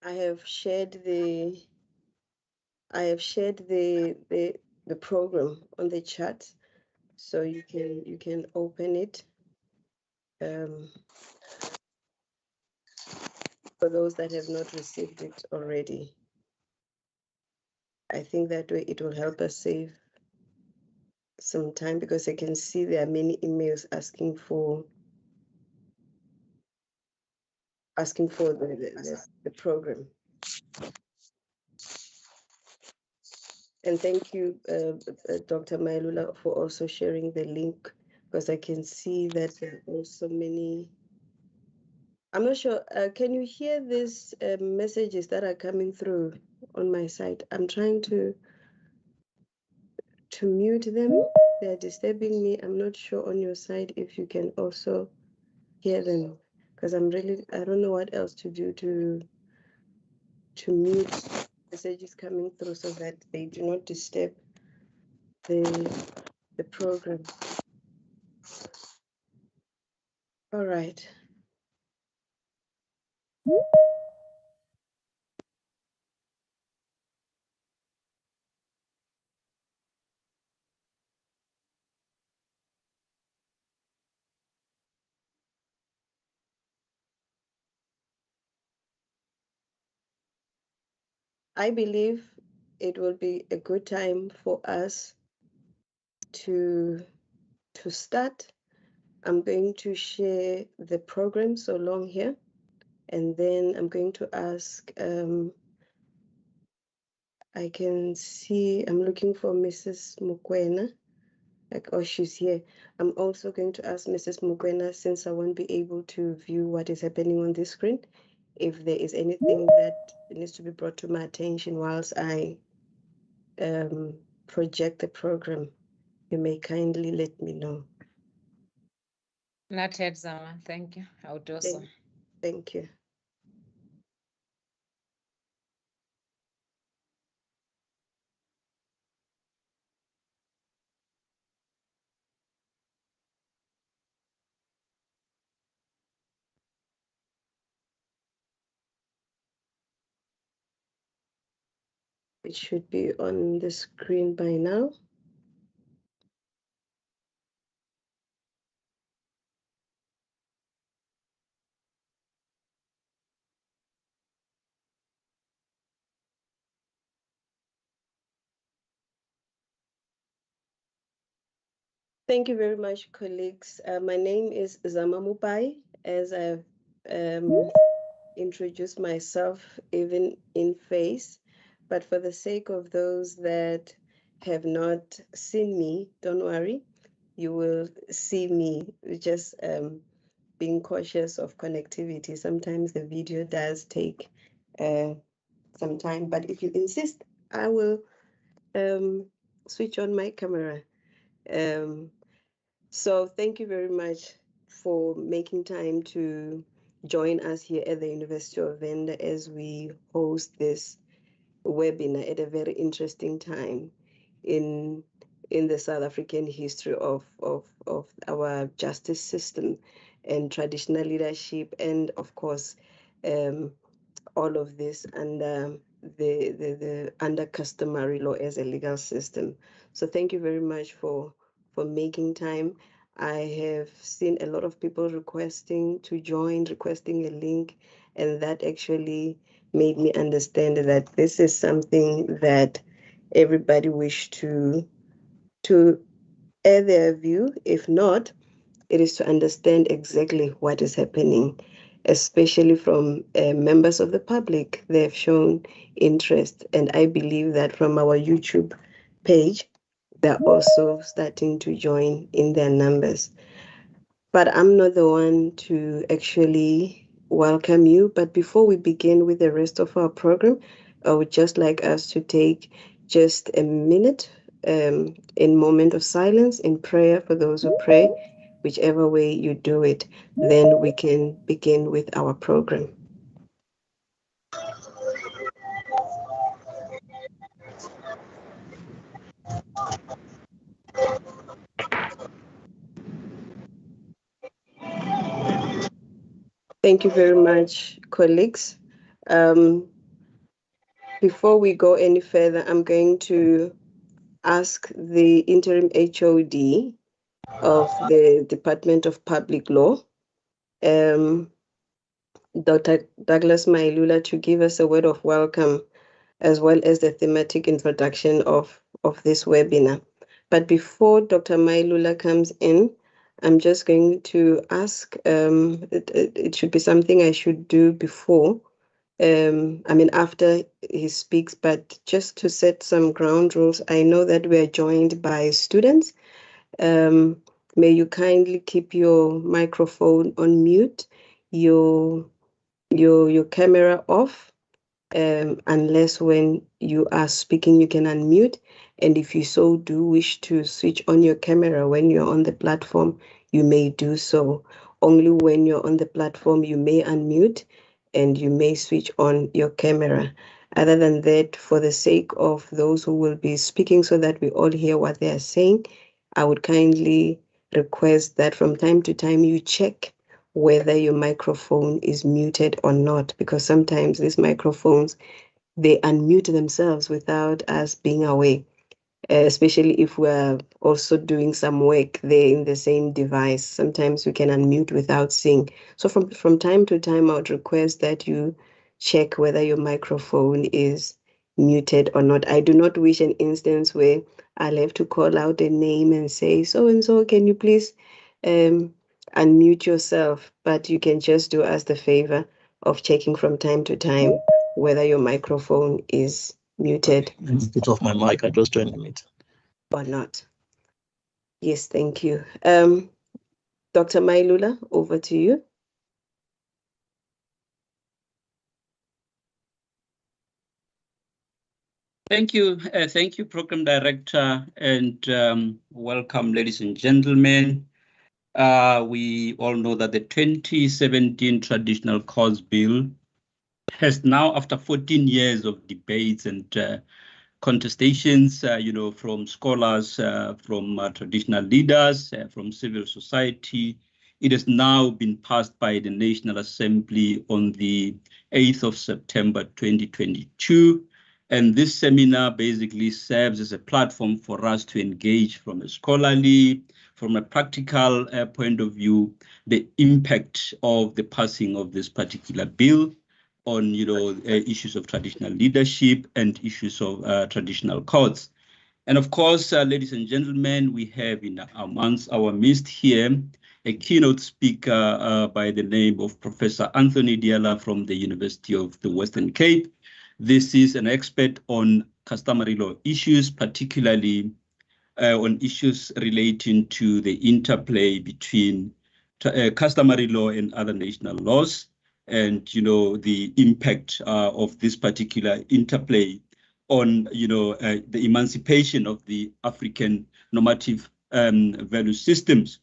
I have shared the the program on the chat, so you can open it for those that have not received it already. I think that way it will help us save some time, because I can see there are many emails asking for the program. And thank you, Dr. Mailula, for also sharing the link, because I can see that there are also many. I'm not sure. Can you hear these messages that are coming through on my side? I'm trying to mute them. They're disturbing me. I'm not sure on your side if you can also hear them, because I don't know what else to do to mute messages coming through so that they do not disturb the program. All right. I believe it will be a good time for us to start. I'm going to share the program so long here, and then I'm going to ask, I can see, I'm looking for Mrs. Mukwena. Like, oh, she's here. I'm also going to ask Mrs. Mukwena, since I won't be able to view what is happening on this screen, if there is anything that needs to be brought to my attention whilst I project the program, you may kindly let me know. Not yet, Zama. Thank you. I would also. Thank you. It should be on the screen by now. Thank you very much, colleagues. My name is Zama Mopai, as I've introduced myself even in face. But for the sake of those that have not seen me, don't worry, you will see me. Just being cautious of connectivity. Sometimes the video does take some time, but if you insist, I will switch on my camera. So thank you very much for making time to join us here at the University of Venda as we host this webinar at a very interesting time in the South African history of our justice system and traditional leadership, and of course all of this under the under customary law as a legal system. So thank you very much for making time. I have seen a lot of people requesting to join, requesting a link, and that actually made me understand that this is something that everybody wish to add their view. If not, it is to understand exactly what is happening, especially from members of the public. They have shown interest, and I believe that from our YouTube page, they're also starting to join in their numbers. But I'm not the one to actually welcome you. But before we begin with the rest of our program, I would just like us to take just a minute in moment of silence, in prayer for those who pray, whichever way you do it. Then we can begin with our program. Thank you very much, colleagues. Um, Before we go any further, I'm going to ask the interim HOD of the Department of Public Law, Dr. Douglas Mailula, to give us a word of welcome as well as the thematic introduction of this webinar. But before Dr. Mailula comes in, I'm just going to ask, it should be something I should do before, after he speaks, but just to set some ground rules. I know that we are joined by students. May you kindly keep your microphone on mute, your camera off, unless when you are speaking you can unmute. And if you so do wish to switch on your camera when you're on the platform, you may do so. Only when you're on the platform you may unmute and you may switch on your camera. Other than that, for the sake of those who will be speaking so that we all hear what they are saying, I would kindly request that from time to time you check whether your microphone is muted or not, because sometimes these microphones, they unmute themselves without us being aware, especially if we're also doing some work there in the same device. Sometimes we can unmute without seeing. So from time to time, I would request that you check whether your microphone is muted or not. I do not wish an instance where I'll have to call out a name and say, so and so, can you please unmute yourself? But you can just do us the favor of checking from time to time whether your microphone is muted. Put off my mic. I just joined the meeting. Or not. Yes, thank you. Dr. Mailula, over to you. Thank you, Program Director, and welcome, ladies and gentlemen. We all know that the 2017 Traditional Cause Bill has now, after 14 years of debates and contestations, from scholars, from traditional leaders, from civil society, it has now been passed by the National Assembly on the 8th of September 2022. And this seminar basically serves as a platform for us to engage from a scholarly, from a practical point of view, the impact of the passing of this particular bill on issues of traditional leadership and issues of traditional courts. And of course, ladies and gentlemen, we have in our midst here a keynote speaker by the name of Professor Anthony Diala from the University of the Western Cape. This is an expert on customary law issues, particularly on issues relating to the interplay between customary law and other national laws, and the impact of this particular interplay on the emancipation of the African normative value systems.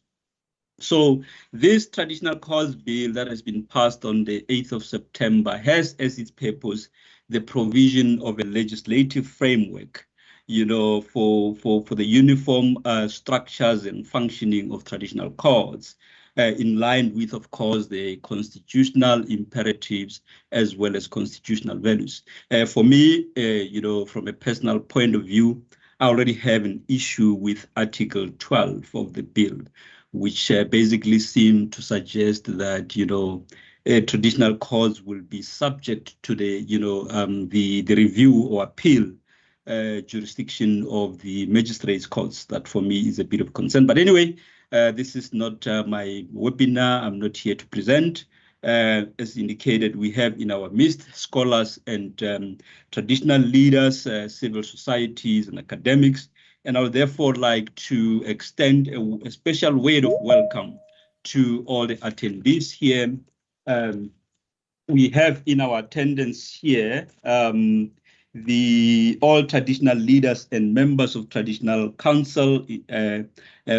So this traditional cause bill that has been passed on the 8th of September has as its purpose the provision of a legislative framework, for the uniform structures and functioning of traditional courts, in line with, of course, the constitutional imperatives as well as constitutional values. For me, from a personal point of view, I already have an issue with Article 12 of the bill, which basically seem to suggest that traditional courts will be subject to the review or appeal jurisdiction of the magistrates' courts. That for me is a bit of concern. But anyway, this is not my webinar. I'm not here to present. As indicated, we have in our midst scholars and traditional leaders, civil societies and academics. And I would therefore like to extend a special word of welcome to all the attendees here. we have in our attendance here all traditional leaders and members of traditional council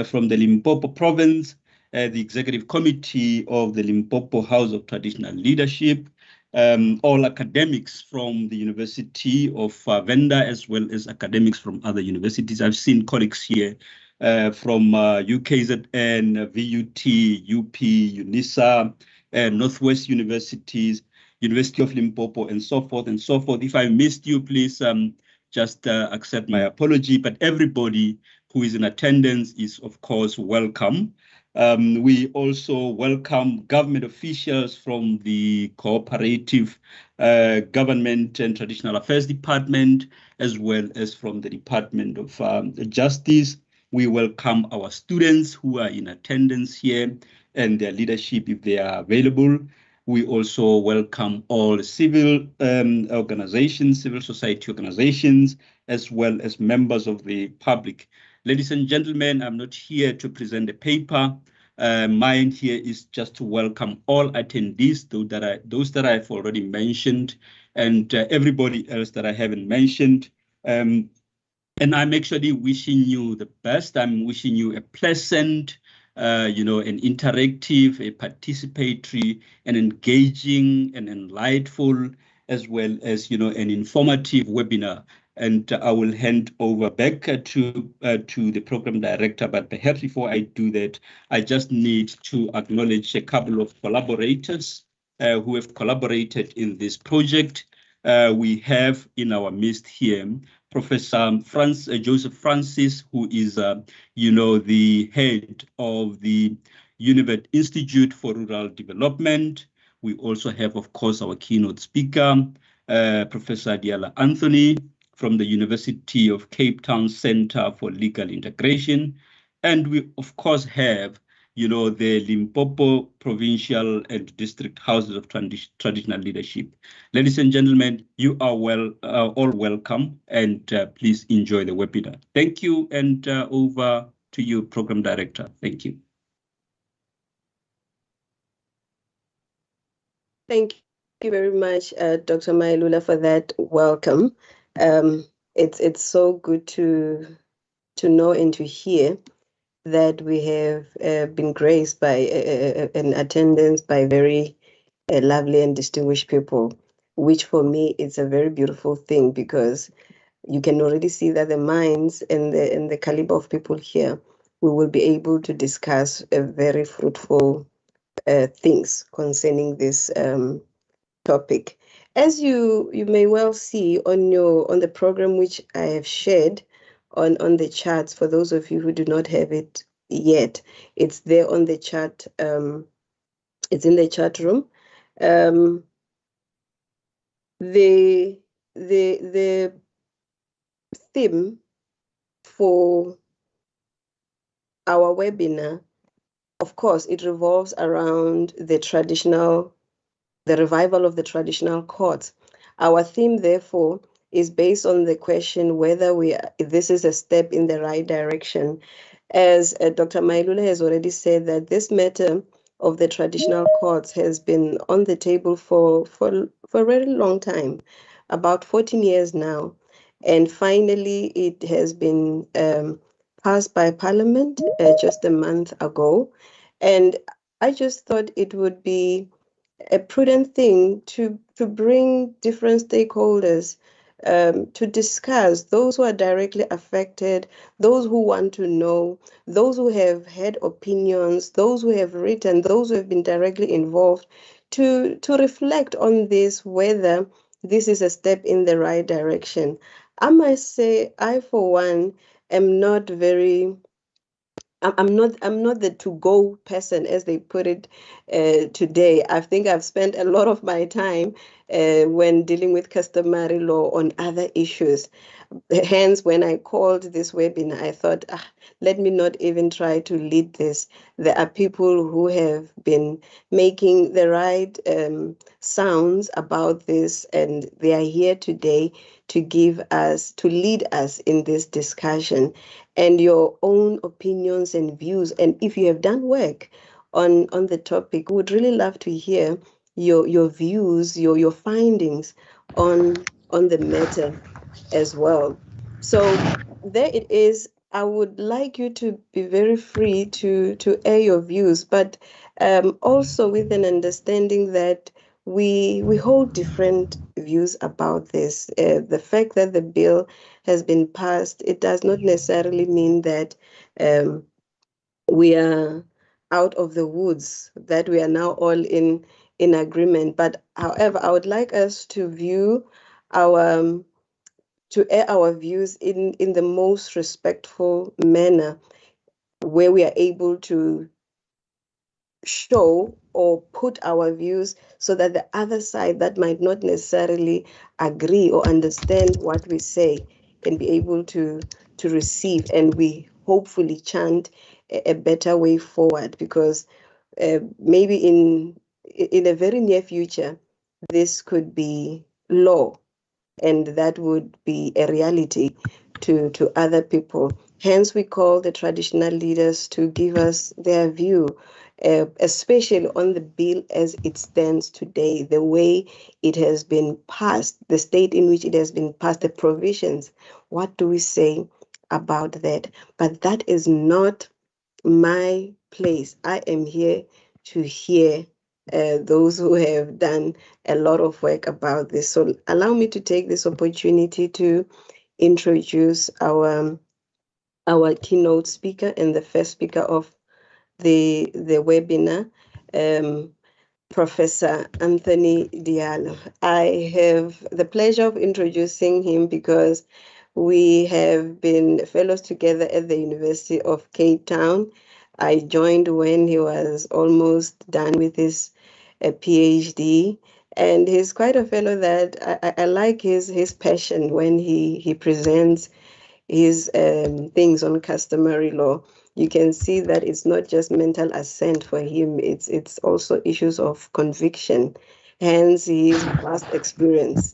from the Limpopo province, the executive committee of the Limpopo House of Traditional Leadership, all academics from the University of Venda, as well as academics from other universities. I've seen colleagues here from UKZN, VUT, UP, UNISA, Northwest Universities, University of Limpopo, and so forth and so forth. If I missed you, please just accept my apology, but everybody who is in attendance is, of course, welcome. We also welcome government officials from the Cooperative Government and Traditional Affairs Department, as well as from the Department of Justice. We welcome our students who are in attendance here and their leadership if they are available. We also welcome all civil organizations, civil society organizations, as well as members of the public. Ladies and gentlemen, I'm not here to present a paper. Mine here is just to welcome all attendees, those that I've already mentioned, and everybody else that I haven't mentioned. And I'm actually wishing you the best. I'm wishing you a pleasant, an interactive, a participatory, an engaging, and enlightful, as well as, an informative webinar. And I will hand over back to the program director. But perhaps before I do that, I just need to acknowledge a couple of collaborators who have collaborated in this project. We have in our midst here Professor Joseph Francis, who is, the head of the UNIVEN Institute for Rural Development. We also have, of course, our keynote speaker, Professor Diala Anthony from the University of Cape Town Center for Legal Integration. And we, of course, have the Limpopo Provincial and District Houses of Traditional Leadership. Ladies and gentlemen, you are all welcome, and please enjoy the webinar. Thank you, and over to you, Program Director. Thank you. Thank you very much, Dr. Mailula, for that welcome. It's so good to know and to hear that we have been graced by an attendance by very lovely and distinguished people, which for me is a very beautiful thing, because you can already see that the minds and the caliber of people here, we will be able to discuss very fruitful things concerning this topic. As you may well see on the program which I have shared on the charts, for those of you who do not have it yet, it's there on the chat. It's in the chat room. The theme for our webinar, of course, it revolves around the revival of the traditional courts. Our theme, therefore, is based on the question whether this is a step in the right direction. As Dr. Mailula has already said, that this matter of the traditional courts has been on the table for a very long time, about 14 years now. And finally, it has been passed by Parliament just a month ago. And I just thought it would be a prudent thing to bring different stakeholders to discuss, those who are directly affected, those who want to know, those who have had opinions, those who have written, those who have been directly involved, to reflect on this, whether this is a step in the right direction. I must say, I, for one, am not very... I'm not the to-go person, as they put it today. I think I've spent a lot of my time when dealing with customary law on other issues. Hence, when I called this webinar, I thought, let me not even try to lead this. There are people who have been making the right sounds about this, and they are here today to lead us in this discussion, and your own opinions and views. And if you have done work on the topic, we would really love to hear your views, your findings on the matter as well. So there it is. I would like you to be very free to air your views, but also with an understanding that we hold different views about this. The fact that the bill has been passed, it does not necessarily mean that we are out of the woods, that we are now all in agreement. But however, I would like us to view our to air our views in the most respectful manner, where we are able to show or put our views so that the other side that might not necessarily agree or understand what we say can be able to receive, and we hopefully chant a better way forward, because maybe in a very near future this could be law, and that would be a reality to other people. Hence, we call the traditional leaders to give us their view, especially on the bill as it stands today, the way it has been passed, the state in which it has been passed, the provisions. What do we say about that? But that is not my place. I am here to hear those who have done a lot of work about this. So allow me to take this opportunity to introduce our keynote speaker and the first speaker of the webinar, Professor Anthony Diallo. I have the pleasure of introducing him because we have been fellows together at the University of Cape Town. I joined when he was almost done with his PhD, and he's quite a fellow that I like his passion when he presents his things on customary law. You can see that it's not just mental assent for him, it's also issues of conviction, hence his vast experience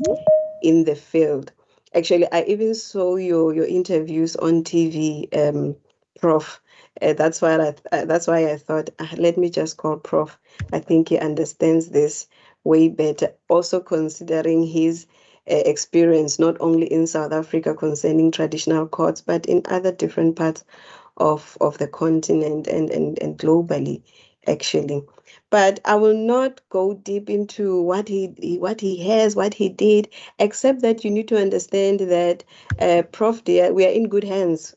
in the field. Actually, I even saw your interviews on TV, Prof. That's why I thought, let me just call Prof. I think he understands this way better. Also considering his experience not only in South Africa concerning traditional courts, but in other different parts of the continent and globally, actually. But I will not go deep into what he did, except that you need to understand that Prof. Diallo, we are in good hands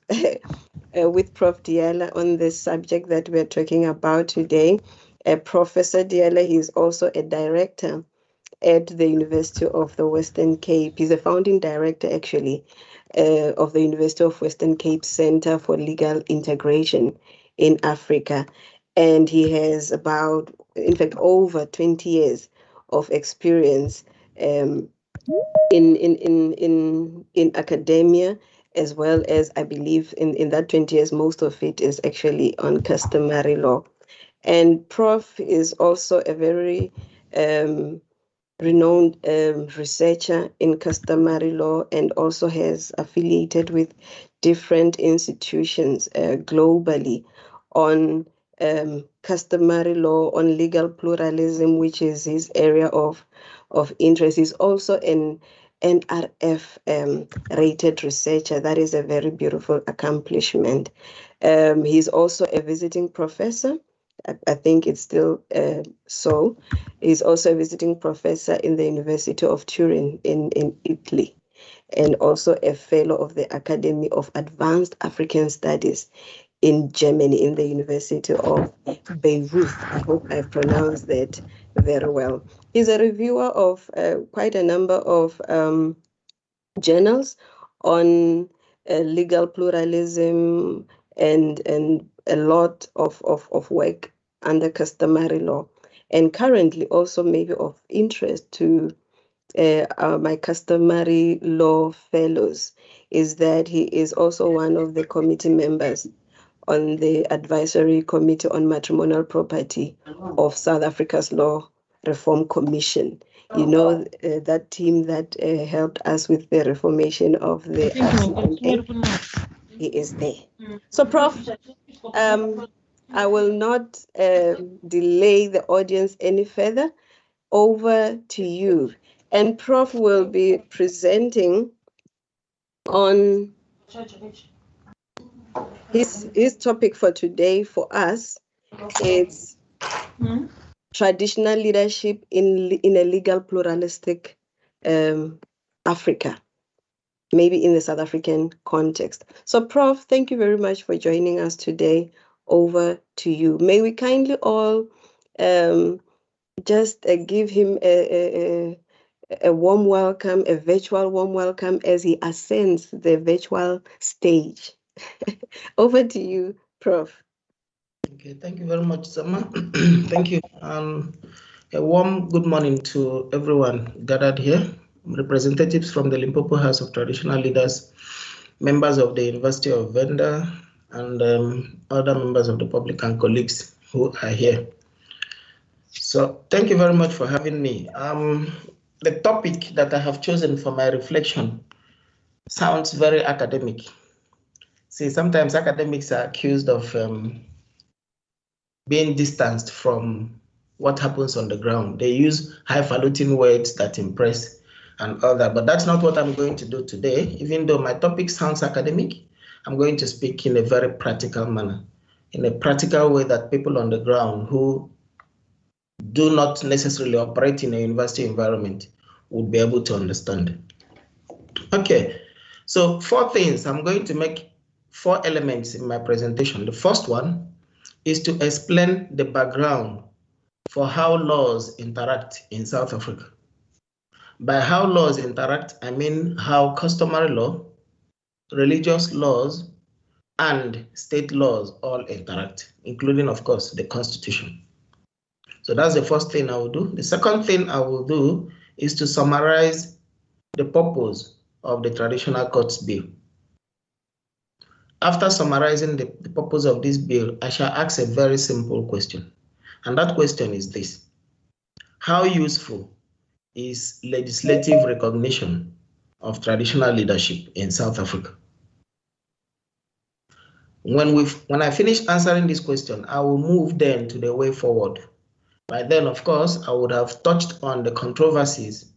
with Prof. Diallo on this subject that we're talking about today. Professor Diallo, he is also a director at the University of the Western Cape. He's a founding director, actually, of the University of Western Cape Center for Legal Integration in Africa. And he has in fact, over 20 years of experience in academia, as well as, I believe, in that 20 years, most of it is actually on customary law. And Prof is also a very renowned researcher in customary law, and also has affiliated with different institutions globally on customary law, on legal pluralism, which is his area of interest. He's also an NRF rated researcher. That is a very beautiful accomplishment. He's also a visiting professor. I think it's still so. He's also a visiting professor in the University of Turin in Italy, and also a fellow of the Academy of Advanced African Studies in Germany, in the University of Beirut. I hope I've pronounced that very well. He's a reviewer of quite a number of journals on legal pluralism, and a lot of work under customary law. And currently also maybe of interest to my customary law fellows is that he is also one of the committee members on the Advisory Committee on Matrimonial Property of South Africa's Law Reform Commission. You know, that team that helped us with the reformation of the RCMA. He is there. So, Prof, I will not delay the audience any further. over to you. And Prof will be presenting on his topic for today for us. It's traditional leadership in a legal pluralistic Africa, maybe in the South African context. So Prof, thank you very much for joining us today. Over to you. May we kindly all just give him a warm welcome, a virtual warm welcome as he ascends the virtual stage. Over to you, Prof. Okay, thank you very much, Zama. Thank you. A warm good morning to everyone gathered here, representatives from the Limpopo House of Traditional Leaders, members of the University of Venda, and other members of the public and colleagues who are here. So thank you very much for having me. The topic that I have chosen for my reflection sounds very academic. See, sometimes academics are accused of being distanced from what happens on the ground. They use highfalutin words that impress and all that, but that's not what I'm going to do today. Even though my topic sounds academic, I'm going to speak in a very practical manner, in a practical way that people on the ground who do not necessarily operate in a university environment would be able to understand. Okay, so 4 things. I'm going to make 4 elements in my presentation. The first one is to explain the background for how laws interact in South Africa. By how laws interact, I mean how customary law, religious laws, and state laws all interact, including, of course, the Constitution. So that's the first thing I will do. The second thing I will do is to summarize the purpose of the Traditional Courts Bill. After summarizing the purpose of this bill, I shall ask a very simple question. And that question is this: how useful is legislative recognition of traditional leadership in South Africa? When I finish answering this question, I will move then to the way forward. By then, of course, I would have touched on the controversies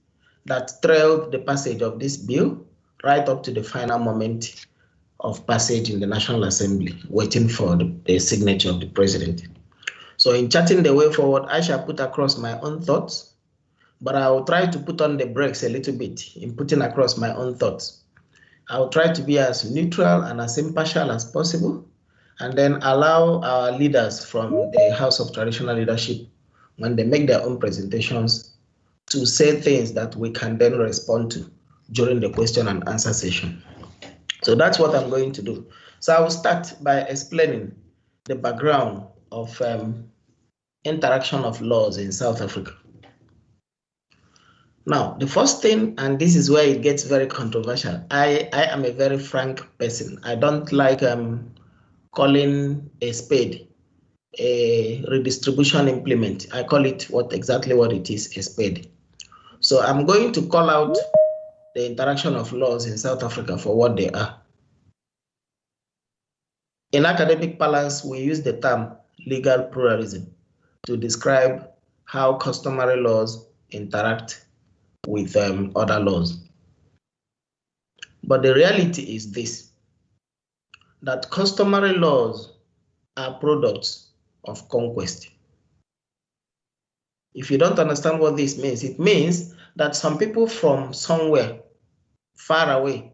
that trailed the passage of this bill right up to the final moment of passage in the National Assembly, waiting for the signature of the president. So in charting the way forward, I shall put across my own thoughts, but I will try to put on the brakes a little bit in putting across my own thoughts. I will try to be as neutral and as impartial as possible, and then allow our leaders from the House of Traditional Leadership, when they make their own presentations, to say things that we can then respond to during the question and answer session. So that's what I'm going to do. So I will start by explaining the background of interaction of laws in South Africa. Now, the first thing, and this is where it gets very controversial, I am a very frank person. I don't like calling a spade a redistribution implement. I call it exactly what it is, a spade. So I'm going to call out the interaction of laws in South Africa for what they are. In academic parlance, we use the term legal pluralism to describe how customary laws interact with other laws. But the reality is this, that customary laws are products of conquest. If you don't understand what this means, it means that some people from somewhere far away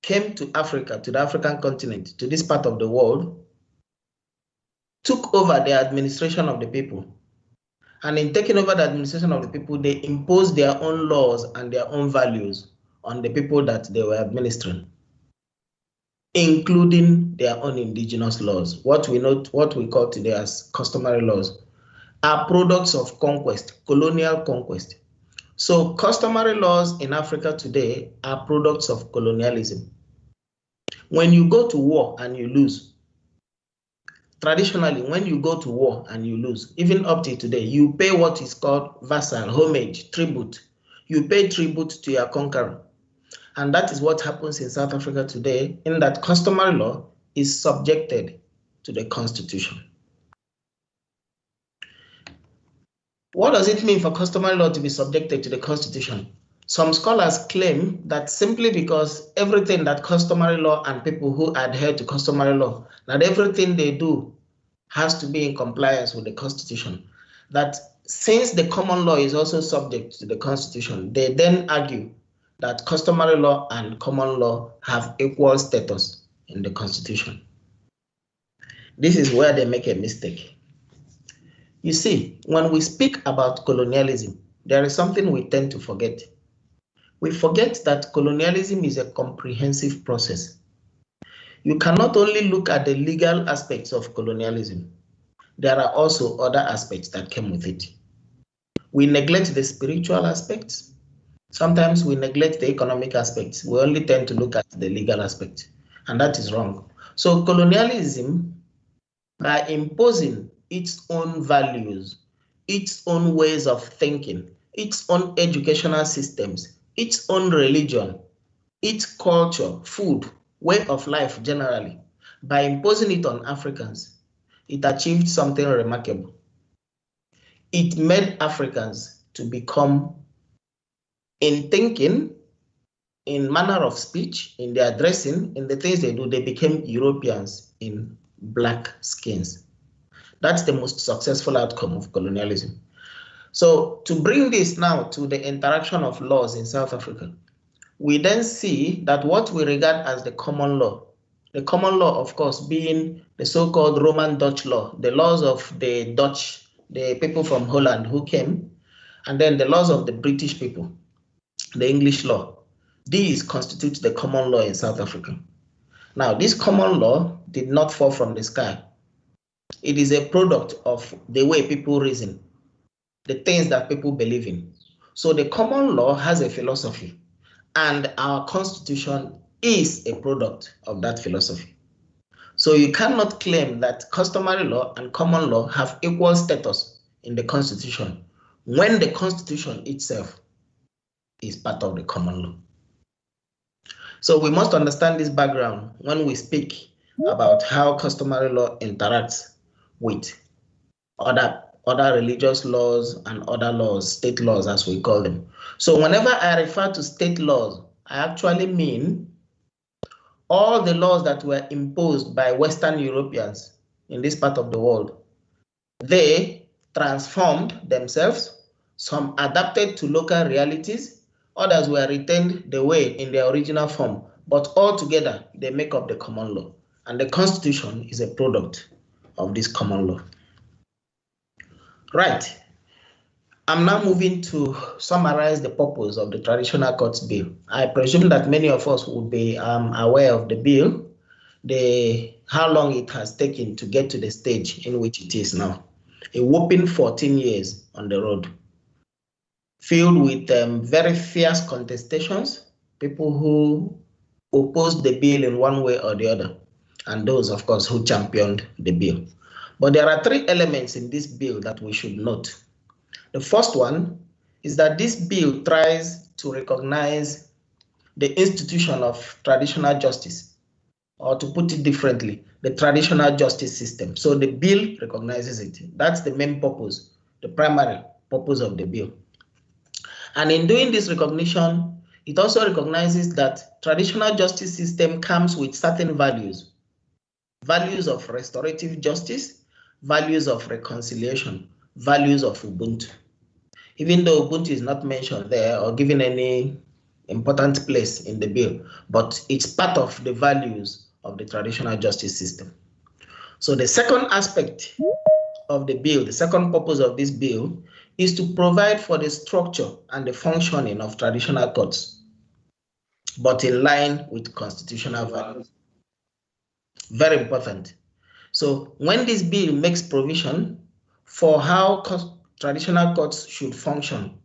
came to Africa, to the African continent, to this part of the world, took over the administration of the people. And in taking over the administration of the people, they imposed their own laws and their own values on the people that they were administering, including their own indigenous laws. What we call today as customary laws are products of conquest, colonial conquest. So customary laws in Africa today are products of colonialism. When you go to war and you lose, traditionally, when you go to war and you lose, even up to today, you pay what is called vassal, homage, tribute. You pay tribute to your conqueror. And that is what happens in South Africa today, in that customary law is subjected to the Constitution. What does it mean for customary law to be subjected to the Constitution? Some scholars claim that simply because everything that customary law and people who adhere to customary law, that everything they do has to be in compliance with the Constitution, that since the common law is also subject to the Constitution, they then argue that customary law and common law have equal status in the Constitution. This is where they make a mistake. You see, when we speak about colonialism, there is something we tend to forget. We forget that colonialism is a comprehensive process. You cannot only look at the legal aspects of colonialism. There are also other aspects that came with it. We neglect the spiritual aspects. Sometimes we neglect the economic aspects. We only tend to look at the legal aspects, and that is wrong. So colonialism, by imposing its own values, its own ways of thinking, its own educational systems, its own religion, its culture, food, way of life generally, by imposing it on Africans, it achieved something remarkable. It made Africans to become, in thinking, in manner of speech, in their dressing, in the things they do, they became Europeans in black skins. That's the most successful outcome of colonialism. So to bring this now to the interaction of laws in South Africa, we then see that what we regard as the common law, of course, being the so-called Roman Dutch law, the laws of the Dutch, the people from Holland who came, and then the laws of the British people, the English law. These constitute the common law in South Africa. Now, this common law did not fall from the sky. It is a product of the way people reason, the things that people believe in. So the common law has a philosophy, and our Constitution is a product of that philosophy. So you cannot claim that customary law and common law have equal status in the Constitution when the Constitution itself is part of the common law. So we must understand this background when we speak about how customary law interacts with other religious laws and other laws, state laws as we call them. So whenever I refer to state laws, I actually mean all the laws that were imposed by Western Europeans in this part of the world. They transformed themselves, some adapted to local realities, others were retained the way in their original form, but all together they make up the common law. And the Constitution is a product of this common law. Right. I'm now moving to summarize the purpose of the Traditional Courts Bill. I presume that many of us would be aware of the bill, how long it has taken to get to the stage in which it is now. A whopping 14 years on the road, filled with very fierce contestations, people who opposed the bill in one way or the other, and those, of course, who championed the bill. But there are three elements in this bill that we should note. The first one is that this bill tries to recognize the institution of traditional justice, or to put it differently, the traditional justice system. So the bill recognizes it. That's the main purpose, the primary purpose of the bill. And in doing this recognition, it also recognizes that traditional justice system comes with certain values of restorative justice, values of reconciliation, values of Ubuntu. Even though Ubuntu is not mentioned there or given any important place in the bill, but it's part of the values of the traditional justice system. So the second aspect of the bill, the second purpose of this bill, is to provide for the structure and the functioning of traditional courts, but in line with constitutional values. Very important. So when this bill makes provision for how traditional courts should function,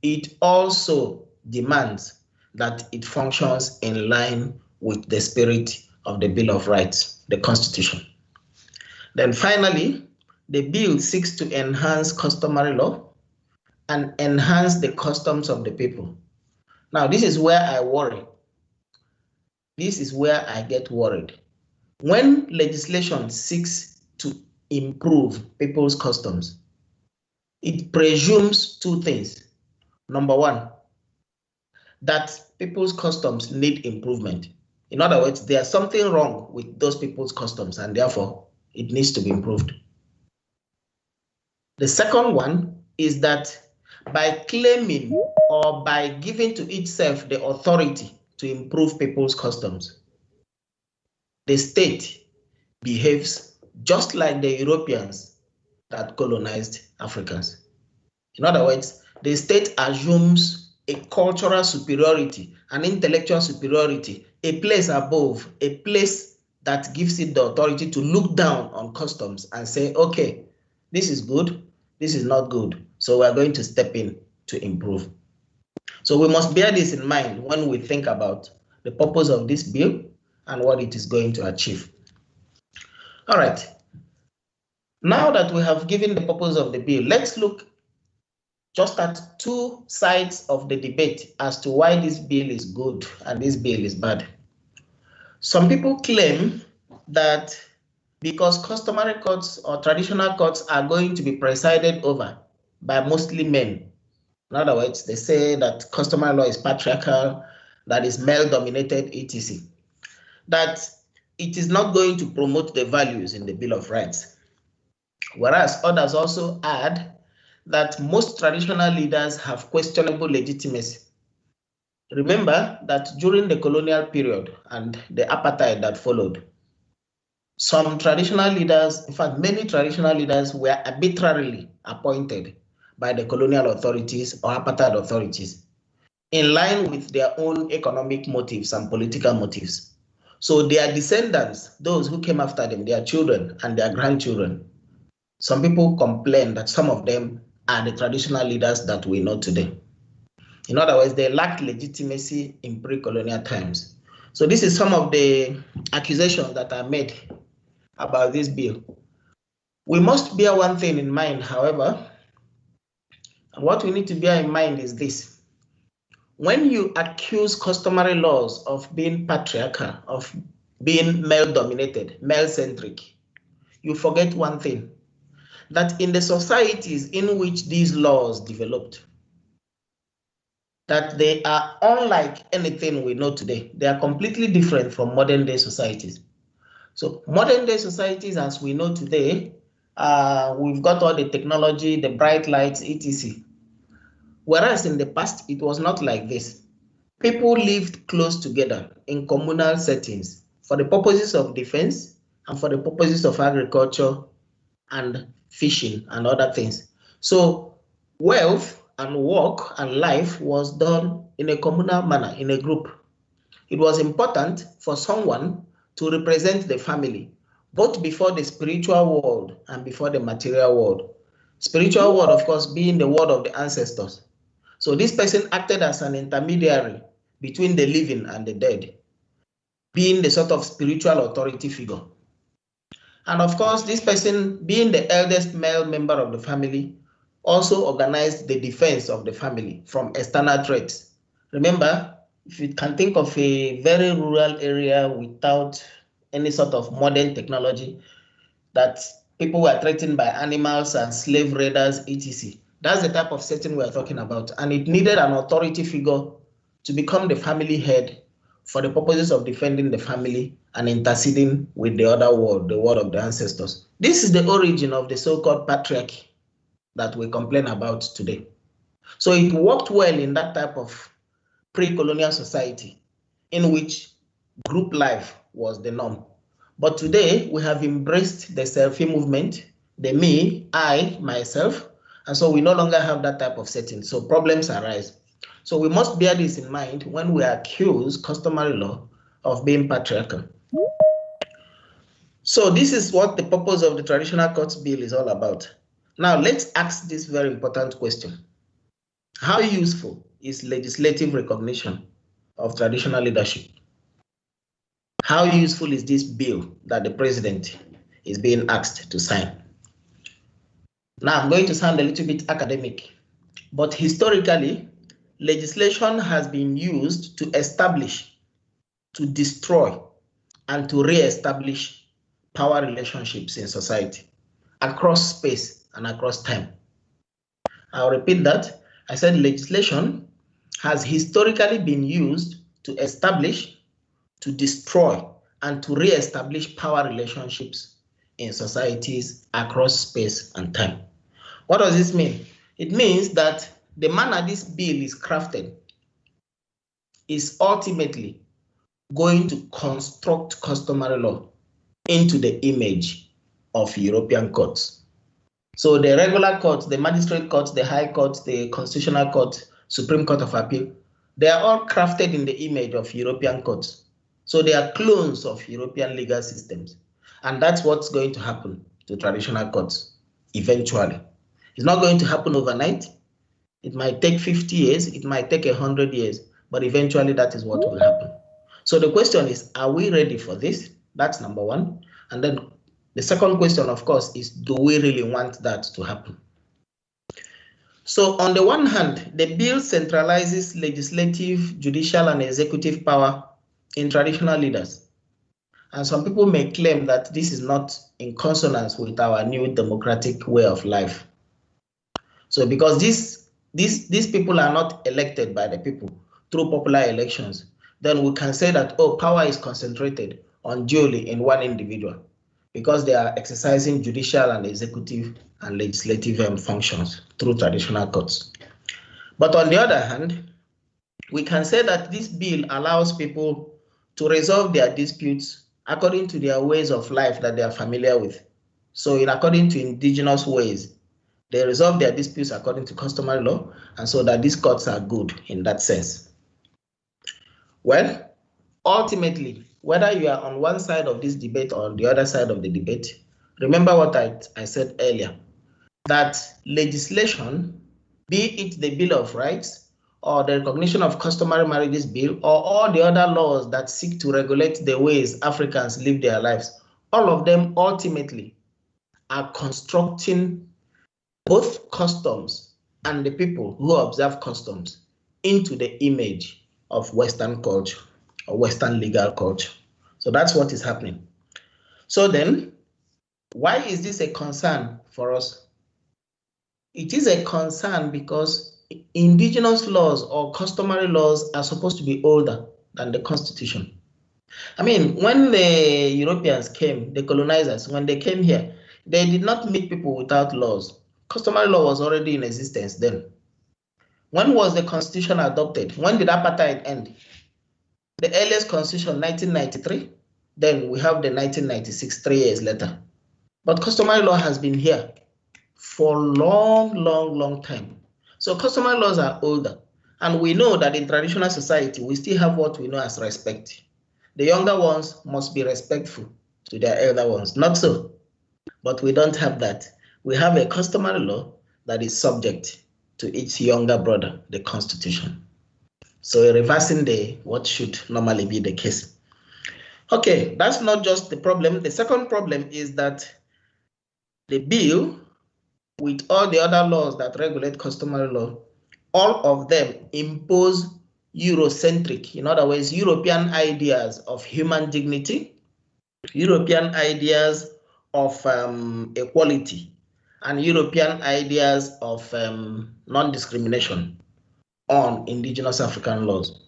it also demands that it functions in line with the spirit of the Bill of Rights, the Constitution. Then finally, the bill seeks to enhance customary law and enhance the customs of the people. Now, this is where I worry. This is where I get worried. When legislation seeks to improve people's customs, it presumes two things. Number one, that people's customs need improvement. In other words, there's something wrong with those people's customs and therefore it needs to be improved. The second one is that by claiming or by giving to itself the authority to improve people's customs, the state behaves just like the Europeans that colonized Africans. In other words, the state assumes a cultural superiority, an intellectual superiority, a place above, a place that gives it the authority to look down on customs and say, okay, this is good, this is not good, so we're going to step in to improve. So we must bear this in mind when we think about the purpose of this bill and what it is going to achieve. All right. Now that we have given the purpose of the bill, let's look just at two sides of the debate as to why this bill is good and this bill is bad. Some people claim that because customary courts or traditional courts are going to be presided over by mostly men. In other words, they say that customary law is patriarchal, that is male-dominated, etc. That it is not going to promote the values in the Bill of Rights. Whereas others also add that most traditional leaders have questionable legitimacy. Remember that during the colonial period and the apartheid that followed, some traditional leaders, in fact, many traditional leaders were arbitrarily appointed by the colonial authorities or apartheid authorities in line with their own economic motives and political motives. So their descendants, those who came after them, their children and their grandchildren, some people complain that some of them are the traditional leaders that we know today. In other words, they lacked legitimacy in pre-colonial times. So this is some of the accusations that are made about this bill. We must bear one thing in mind, however, and what we need to bear in mind is this. When you accuse customary laws of being patriarchal, of being male-dominated, male-centric, you forget one thing, that in the societies in which these laws developed, that they are unlike anything we know today. They are completely different from modern day societies. So modern day societies as we know today, we've got all the technology, the bright lights, etc. Whereas in the past, it was not like this. People lived close together in communal settings for the purposes of defense and for the purposes of agriculture and fishing and other things. So wealth and work and life was done in a communal manner, in a group. It was important for someone to represent the family, both before the spiritual world and before the material world. Spiritual world, of course, being the word of the ancestors. So this person acted as an intermediary between the living and the dead, being the sort of spiritual authority figure. And of course, this person, being the eldest male member of the family, also organized the defense of the family from external threats. Remember, if you can think of a very rural area without any sort of modern technology, that people were threatened by animals and slave raiders, etc. That's the type of setting we are talking about. And it needed an authority figure to become the family head for the purposes of defending the family and interceding with the other world, the world of the ancestors. This is the origin of the so-called patriarchy that we complain about today. So it worked well in that type of pre-colonial society in which group life was the norm. But today we have embraced the selfie movement, the me, I, myself, and so we no longer have that type of setting. So problems arise. So we must bear this in mind when we accuse customary law of being patriarchal. So this is what the purpose of the Traditional Courts Bill is all about. Now let's ask this very important question. How useful is legislative recognition of traditional leadership? How useful is this bill that the president is being asked to sign? Now I'm going to sound a little bit academic, but historically, legislation has been used to establish, to destroy, and to re-establish power relationships in society across space and across time. I'll repeat that. I said legislation has historically been used to establish, to destroy, and to re-establish power relationships in societies across space and time. What does this mean? It means that the manner this bill is crafted is ultimately going to construct customary law into the image of European courts. So the regular courts, the magistrate courts, the high courts, the constitutional court, Supreme Court of Appeal, they are all crafted in the image of European courts. So they are clones of European legal systems. And that's what's going to happen to traditional courts eventually. It's not going to happen overnight. It might take 50 years, it might take 100 years, but eventually that is what will happen. So the question is, are we ready for this? That's number one. And then the second question, of course, is do we really want that to happen? So on the one hand, the bill centralizes legislative, judicial, and executive power in traditional leaders. And some people may claim that this is not in consonance with our new democratic way of life. So because these people are not elected by the people through popular elections, then we can say that, oh, power is concentrated unduly in one individual because they are exercising judicial and executive and legislative functions through traditional courts. But on the other hand, we can say that this bill allows people to resolve their disputes according to their ways of life that they are familiar with. So according to indigenous ways, they resolve their disputes according to customary law, and so that these courts are good in that sense. Well, ultimately, whether you are on one side of this debate or on the other side of the debate, remember what I said earlier, that legislation, be it the Bill of Rights or the Recognition of Customary Marriages Bill or all the other laws that seek to regulate the ways Africans live their lives, all of them ultimately are constructing both customs and the people who observe customs into the image of Western culture or Western legal culture. So that's what is happening. So then, why is this a concern for us? It is a concern because indigenous laws or customary laws are supposed to be older than the Constitution. I mean, when the Europeans came, the colonizers, when they came here, they did not meet people without laws. Customary law was already in existence then. When was the Constitution adopted? When did apartheid end? The earliest Constitution, 1993. Then we have the 1996, 3 years later. But customary law has been here for a long time. So customary laws are older. And we know that in traditional society, we still have what we know as respect. The younger ones must be respectful to their elder ones. Not so. But we don't have that. We have a customary law that is subject to its younger brother, the Constitution. So reversing what should normally be the case. Okay, that's not just the problem. The second problem is that the bill, with all the other laws that regulate customary law, all of them impose Eurocentric, in other words, European ideas of human dignity, European ideas of equality, and European ideas of non-discrimination on indigenous African laws.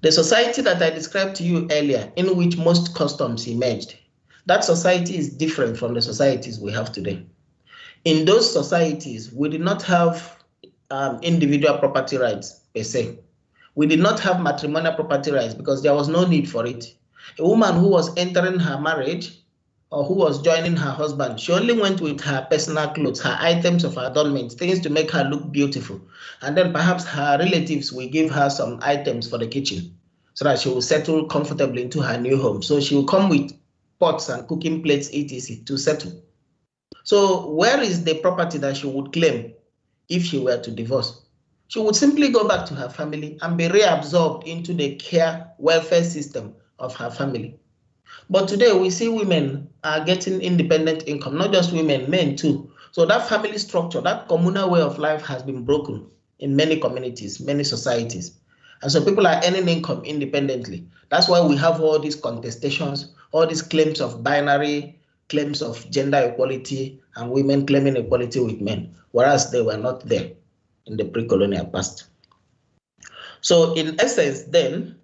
The society that I described to you earlier, in which most customs emerged, that society is different from the societies we have today. In those societies, we did not have individual property rights per se. We did not have matrimonial property rights because there was no need for it. A woman who was entering her marriage or who was joining her husband, she only went with her personal clothes, her items of adornment, things to make her look beautiful. And then perhaps her relatives will give her some items for the kitchen so that she will settle comfortably into her new home. So she will come with pots and cooking plates, etc. to settle. So where is the property that she would claim if she were to divorce? She would simply go back to her family and be reabsorbed into the care welfare system of her family. But today we see women are getting independent income, not just women, men too. So that family structure, that communal way of life has been broken in many communities, many societies. And so people are earning income independently. That's why we have all these contestations, all these claims of binary claims of gender equality and women claiming equality with men, whereas they were not there in the pre-colonial past. So in essence, then,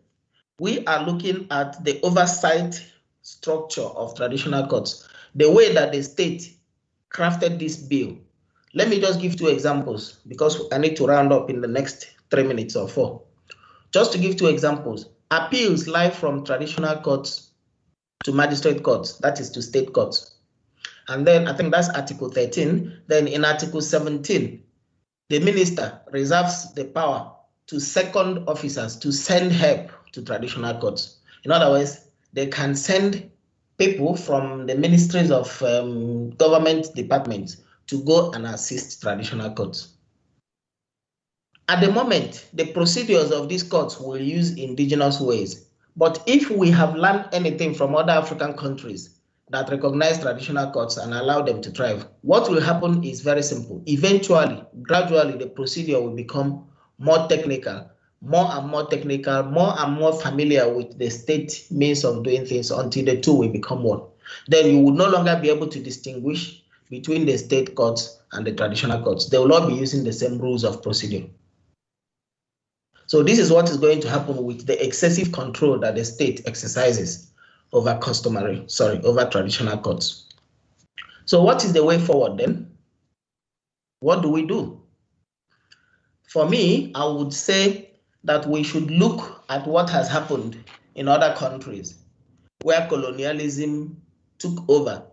we are looking at the oversight structure of traditional courts, the way that the state crafted this bill. Let me just give 2 examples because I need to round up in the next 3 minutes or 4. Just to give 2 examples, appeals lie from traditional courts to magistrate courts, that is to state courts. And then I think that's Article 13. Then in Article 17, the minister reserves the power to second officers to send help to traditional courts. In other words, they can send people from the ministries of government departments to go and assist traditional courts. At the moment, the procedures of these courts will use indigenous ways. But if we have learned anything from other African countries that recognize traditional courts and allow them to thrive, what will happen is very simple. Eventually, gradually, the procedure will become more technical, more and more familiar with the state means of doing things until the two will become one. Then you will no longer be able to distinguish between the state courts and the traditional courts. They will all be using the same rules of procedure. So this is what is going to happen with the excessive control that the state exercises over over traditional courts. So what is the way forward then? What do we do? For me, I would say that we should look at what has happened in other countries where colonialism took over,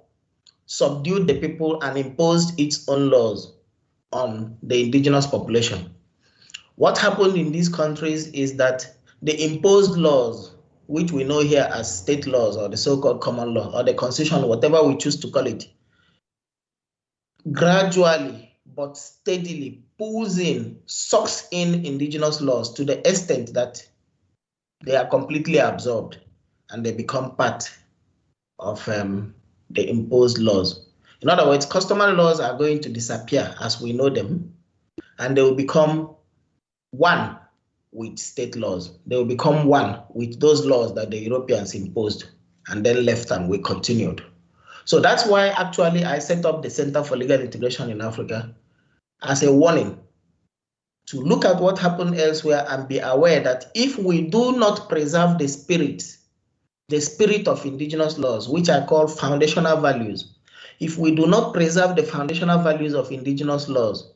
subdued the people, and imposed its own laws on the indigenous population. What happened in these countries is that the imposed laws, which we know here as state laws or the so-called common law or the constitution, whatever we choose to call it, gradually but steadily sucks in indigenous laws to the extent that they are completely absorbed and they become part of the imposed laws. In other words, customary laws are going to disappear as we know them, and they will become one with state laws. They will become one with those laws that the Europeans imposed and then left and we continued. So that's why actually I set up the Center for Legal Integration in Africa as a warning to look at what happened elsewhere and be aware that if we do not preserve the spirit of indigenous laws, which I call foundational values, if we do not preserve the foundational values of indigenous laws,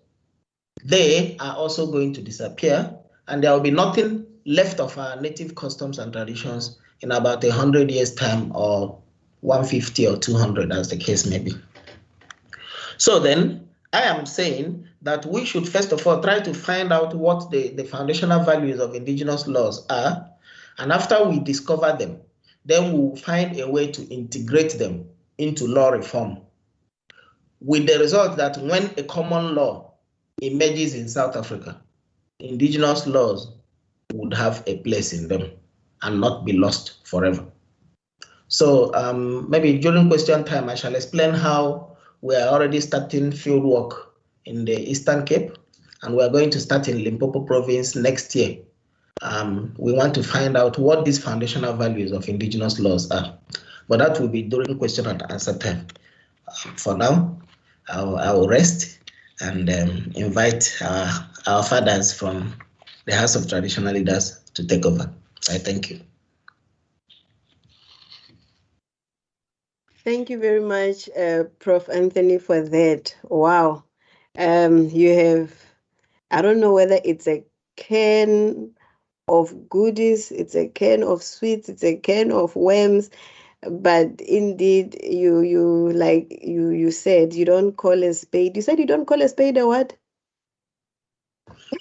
they are also going to disappear, and there will be nothing left of our native customs and traditions in about 100 years' time, or 150 or 200, as the case may be. So then, I am saying that we should first of all try to find out what the foundational values of indigenous laws are, and after we discover them, then we'll find a way to integrate them into law reform, with the result that when a common law emerges in South Africa, indigenous laws would have a place in them and not be lost forever. So maybe during question time, I shall explain how we are already starting field work in the Eastern Cape, and we are going to start in Limpopo province next year. We want to find out what these foundational values of indigenous laws are, but that will be during question and answer time. For now, I will rest and invite our fathers from the House of Traditional Leaders to take over. I thank you. Thank you very much, Prof. Anthony, for that. Wow. You have, I don't know whether it's a can of goodies, it's a can of sweets, it's a can of worms, but indeed, you said you don't call a spade. You said you don't call a spade a what?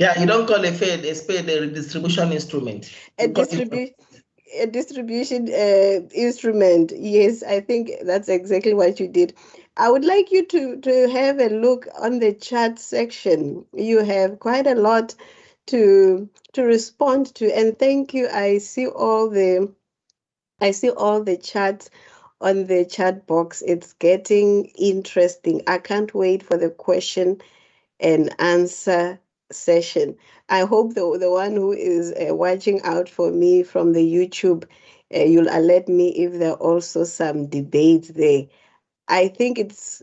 Yeah, you don't call a spade a redistribution instrument. A distribution instrument. Yes, I think that's exactly what you did. I would like you to have a look on the chat section. You have quite a lot to respond to, and thank you. I see all the chats on the chat box. It's getting interesting. I can't wait for the question and answer session. I hope the one who is watching out for me from the YouTube, you'll alert me if there are also some debates there. I think it's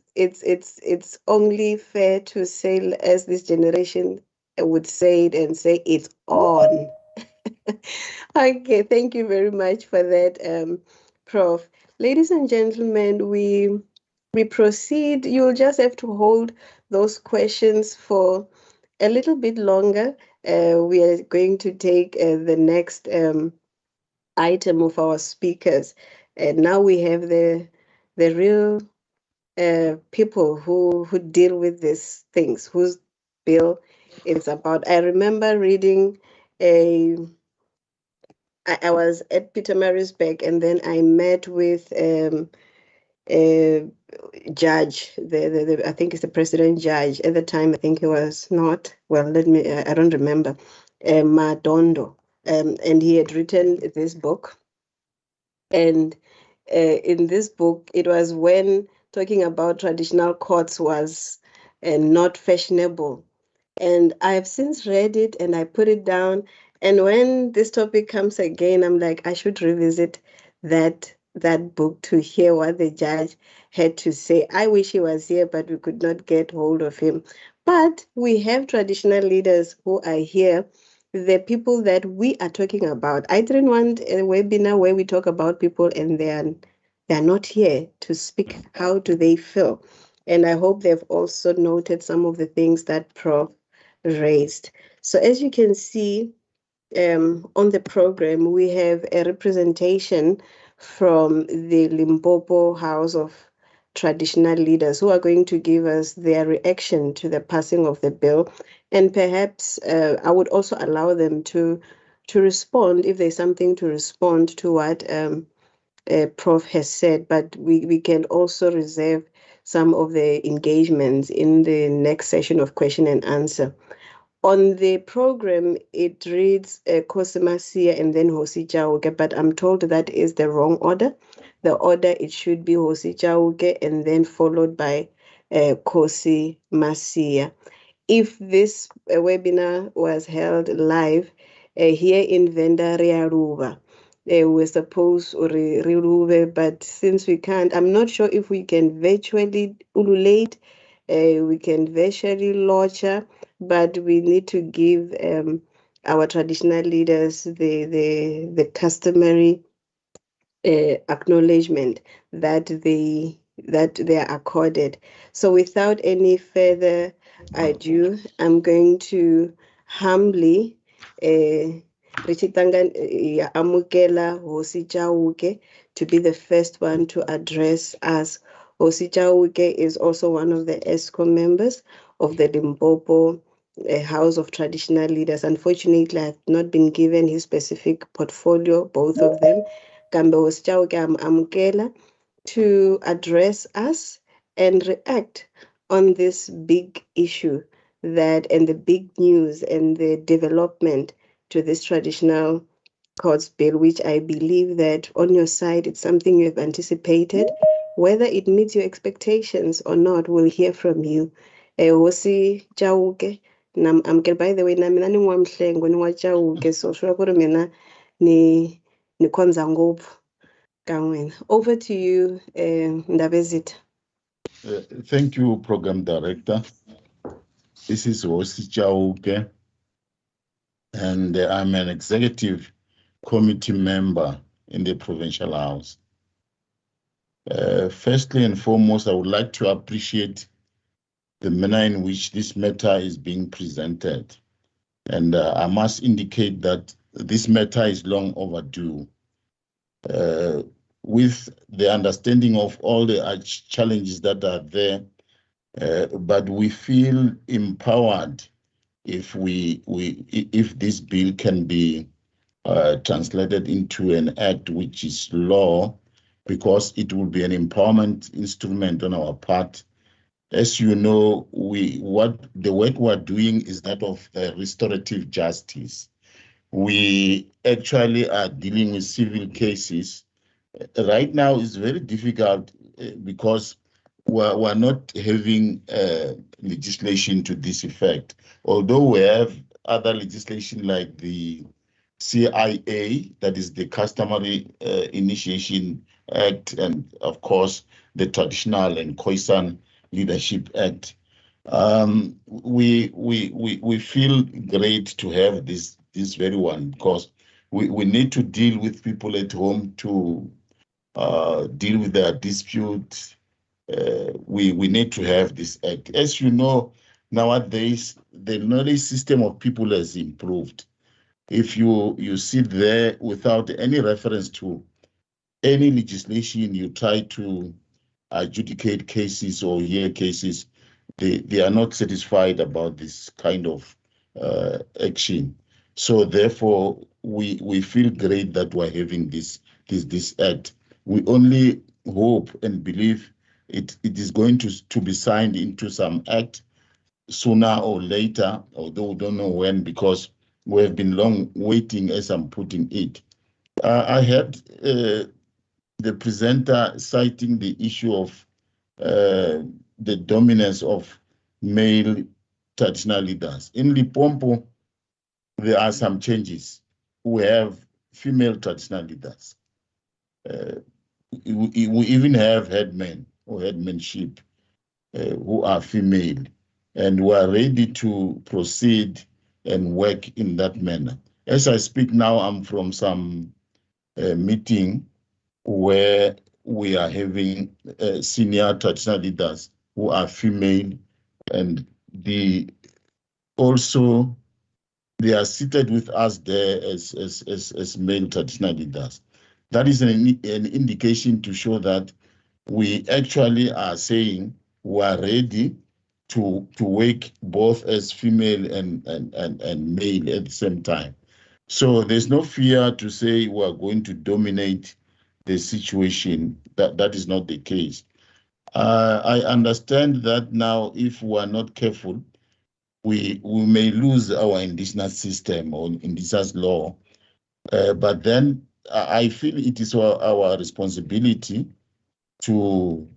only fair to say, as this generation would say it, and say it's on. Okay, thank you very much for that, Prof. Ladies and gentlemen, we proceed. You'll just have to hold those questions for a little bit longer. We are going to take the next item of our speakers, and now we have the real people who deal with these things, whose bill it's about. I remember reading a. I was at Pietermaritzburg, and then I met with a judge. I think it's the president judge at the time. I think he was not. Well, I don't remember. Madondo, and he had written this book. And in this book, it was when talking about traditional courts was not fashionable. And I've since read it and I put it down. And when this topic comes again, I'm like, I should revisit that book to hear what the judge had to say. I wish he was here, but we could not get hold of him. But we have traditional leaders who are here, the people that we are talking about. I didn't want a webinar where we talk about people and they're not here to speak. How do they feel? And I hope they've also noted some of the things that Prof raised. So as you can see on the program, we have a representation from the Limpopo House of Traditional Leaders who are going to give us their reaction to the passing of the bill. And perhaps I would also allow them to respond if there's something to respond to what Prof has said, but we can also reserve some of the engagements in the next session of question and answer. On the program, it reads Khosi Masia and then Hosi Chauke, but I'm told that is the wrong order. The order, it should be Hosi Chauke and then followed by Khosi Masia. If this webinar was held live here in Venda, we're supposed to but since we can't, I'm not sure if we can virtually ululate, we can virtually launch, but we need to give our traditional leaders the customary acknowledgement that they are accorded. So without any further ado, I'm going to humbly amukela Hosi Chauke to be the first one to address us. Hosi Chauke is also one of the ESCO members of the Limpopo House of Traditional Leaders. Unfortunately, I have not been given his specific portfolio, both of them. Kambe Hosi Chauke amukela to address us and react on this big issue and the big news and the development to this traditional courts bill, which I believe that on your side, it's something you have anticipated. Whether it meets your expectations or not, we'll hear from you. Hosi Chauke, by the way, mina ni n'wamhlengo ni wa Chauke, so sure ku ri mina ni khonza ngopfu. Over to you, Ndabezit. Thank you, Program Director. This is Hosi Chauke, and I'm an executive committee member in the Provincial House. Firstly and foremost, I would like to appreciate the manner in which this matter is being presented. And I must indicate that this matter is long overdue. With the understanding of all the challenges that are there, but we feel empowered if if this bill can be translated into an act which is law, because it will be an empowerment instrument on our part. As you know, the work we're doing is that of restorative justice. We actually are dealing with civil cases. Right now it's very difficult because we're not having legislation to this effect. Although we have other legislation like the CIA, that is the customary initiation Act, and of course the Traditional and Khoisan Leadership Act. We feel great to have this very one, because we need to deal with people at home, to deal with their disputes. We need to have this act. As you know, nowadays the knowledge system of people has improved. If you sit there without any reference to any legislation, you try to adjudicate cases or hear cases, they are not satisfied about this kind of action. So therefore, we feel great that we're having this act. We only hope and believe it is going to be signed into some act sooner or later, although we don't know when, because we have been long waiting, as I'm putting it. I had the presenter citing the issue of the dominance of male traditional leaders. In Limpopo, there are some changes. We have female traditional leaders. We even have headmen or headmanship who are female, and we are ready to proceed and work in that manner. As I speak now, I'm from some meeting where we are having senior traditional leaders who are female, and they are seated with us there as male traditional leaders. That is an indication to show that we actually are saying we are ready to work both as female and male at the same time. So there's no fear to say we are going to dominate the situation. That is not the case. I understand that now, if we are not careful, we may lose our indigenous system or indigenous law. But then I feel it is our responsibility to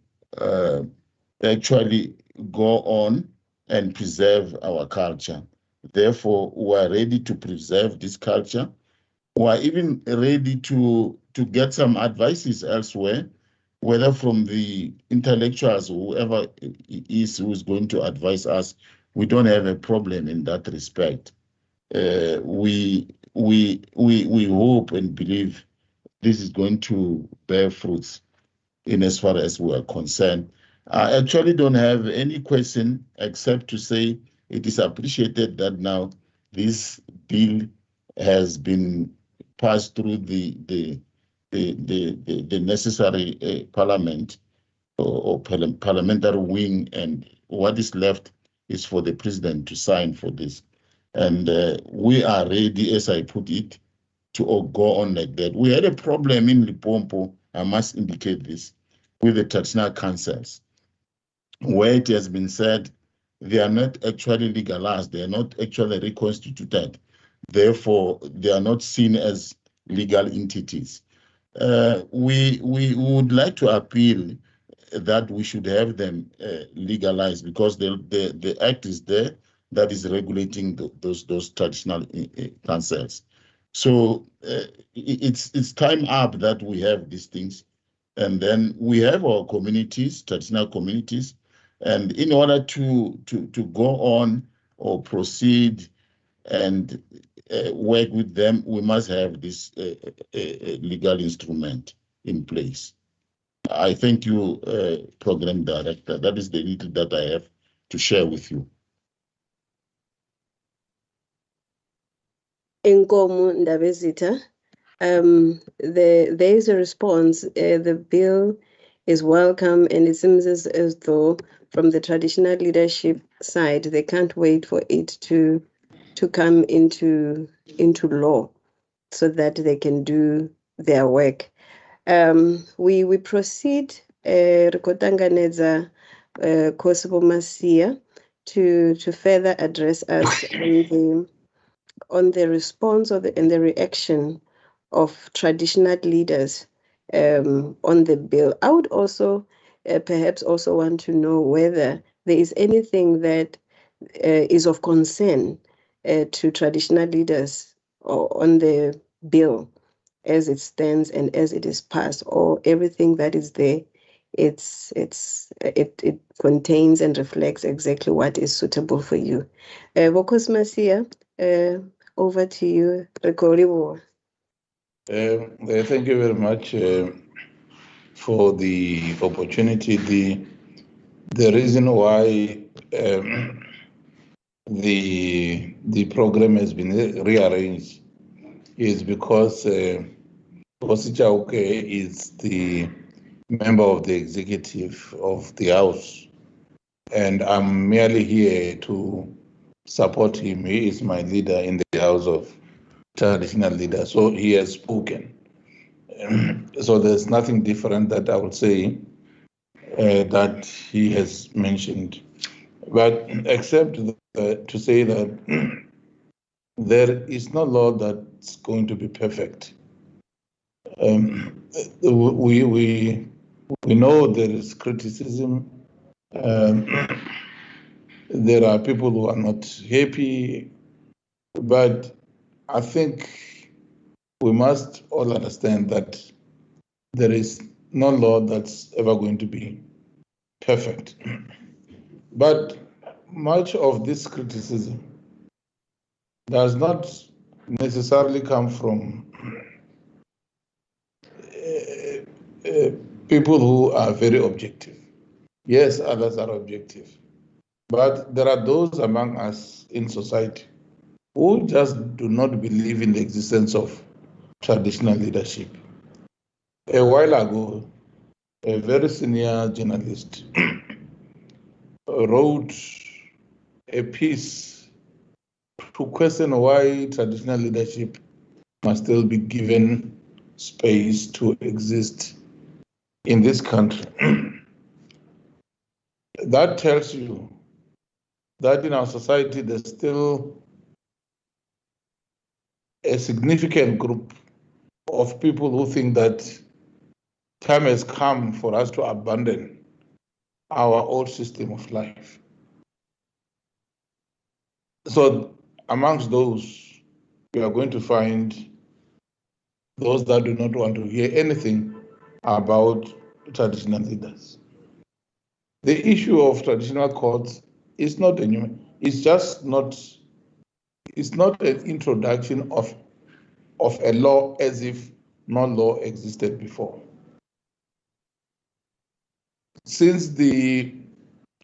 actually go on and preserve our culture. Therefore, we are ready to preserve this culture. We are even ready to get some advices elsewhere, whether from the intellectuals or whoever is who is going to advise us. We don't have a problem in that respect. We hope and believe this is going to bear fruits in as far as we are concerned. I actually don't have any question except to say it is appreciated that now this bill has been passed through the necessary parliament or parliamentary wing, and what is left is for the president to sign for this. And we are ready, as I put it, to go on like that. We had a problem in Limpopo, I must indicate this, with the traditional councils, where it has been said they are not actually legalized, they are not actually reconstituted. Therefore, they are not seen as legal entities. We would like to appeal that we should have them legalized, because the act is there that is regulating those traditional councils. So it's time up that we have these things. And then we have our communities, traditional communities, and in order to go on or proceed and work with them, we must have this legal instrument in place. I thank you, Program Director. That is the little that I have to share with you. Enkomo Ndabezitha. There is a response. The bill is welcome, and it seems as though from the traditional leadership side, they can't wait for it to come into law so that they can do their work. We proceed Rikotanganedza Kosibo Masia to further address us on the response and the reaction of traditional leaders on the bill. I would also perhaps also want to know whether there is anything that is of concern to traditional leaders on the bill. as it stands and as it is passed, or everything that is there, it contains and reflects exactly what is suitable for you. Vokos Masia, over to you. Thank you very much for the opportunity. The reason why the program has been rearranged is because Osita is the member of the executive of the House, and I'm merely here to support him. He is my leader in the House of Traditional Leaders, so he has spoken. So there's nothing different that I would say that he has mentioned, but except to say that there is no law that's going to be perfect. We know there is criticism. There are people who are not happy, but I think we must all understand that there is no law that's ever going to be perfect. But much of this criticism does not necessarily come from people who are very objective. Yes, others are objective. But there are those among us in society who just do not believe in the existence of traditional leadership. A while ago, a very senior journalist wrote a piece to question why traditional leadership must still be given space to exist in this country. That tells you that in our society there's still a significant group of people who think that time has come for us to abandon our old system of life. So amongst those, we are going to find those that do not want to hear anything about traditional leaders. The issue of traditional courts is not a new, it's not an introduction of a law as if no law existed before. Since the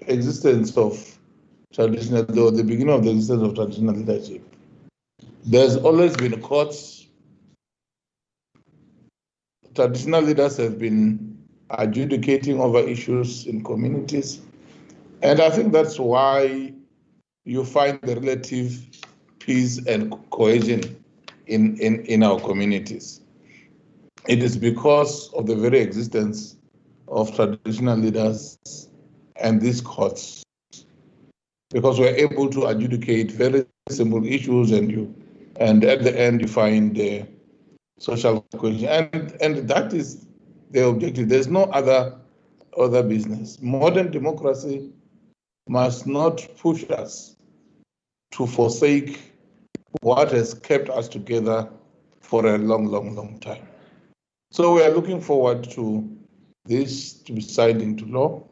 existence of traditional law, the beginning of the existence of traditional leadership, there's always been courts. Traditional leaders have been adjudicating over issues in communities. And I think that's why you find the relative peace and cohesion in our communities. It is because of the very existence of traditional leaders and these courts, because we're able to adjudicate very simple issues, and at the end you find social cohesion, and that is the objective. There's no other business. Modern democracy must not push us to forsake what has kept us together for a long time. So we are looking forward to this to be signed into law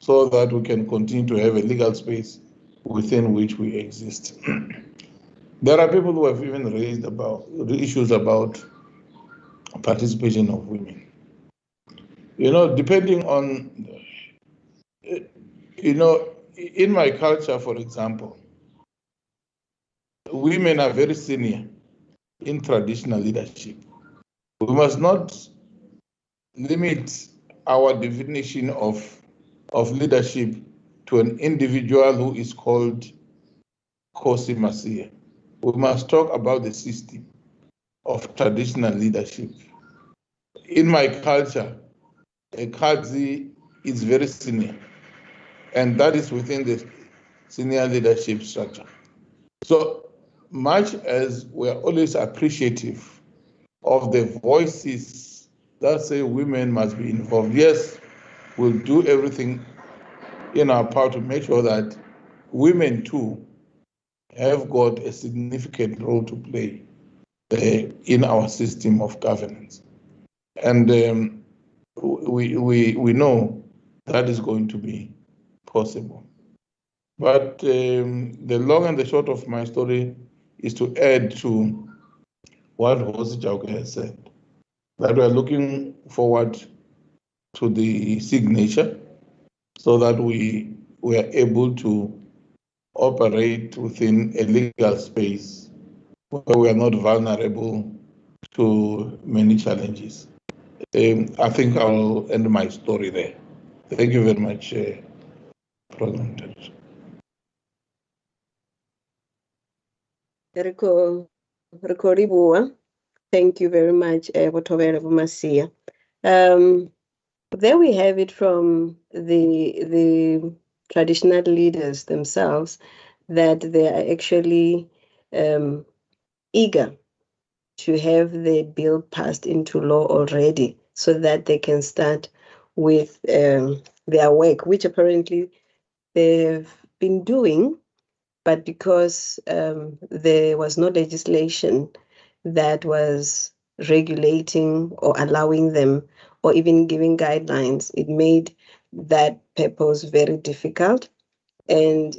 so that we can continue to have a legal space within which we exist. There are people who have even raised about the issues about participation of women. Depending on, in my culture, for example, women are very senior in traditional leadership. We must not limit our definition of leadership to an individual who is called Nkosi Masia. We must talk about the system of traditional leadership. In my culture, a Kadzi is very senior, and that is within the senior leadership structure. So much as we are always appreciative of the voices that say women must be involved, yes, we'll do everything in our power to make sure that women too have got a significant role to play in our system of governance. And we know that is going to be possible. But the long and the short of my story is to add to what Hosi Jauke has said, that we are looking forward to the signature so that we are able to operate within a legal space where we are not vulnerable to many challenges. I think I'll end my story there. Thank you very much, President. Rikoribuwa. Thank you very much, Botovere Bumasia. There we have it from the traditional leaders themselves, that they are actually eager to have the bill passed into law already, so that they can start with their work, which apparently they've been doing, but because there was no legislation that was regulating or allowing them or even giving guidelines, it made that purpose very difficult. And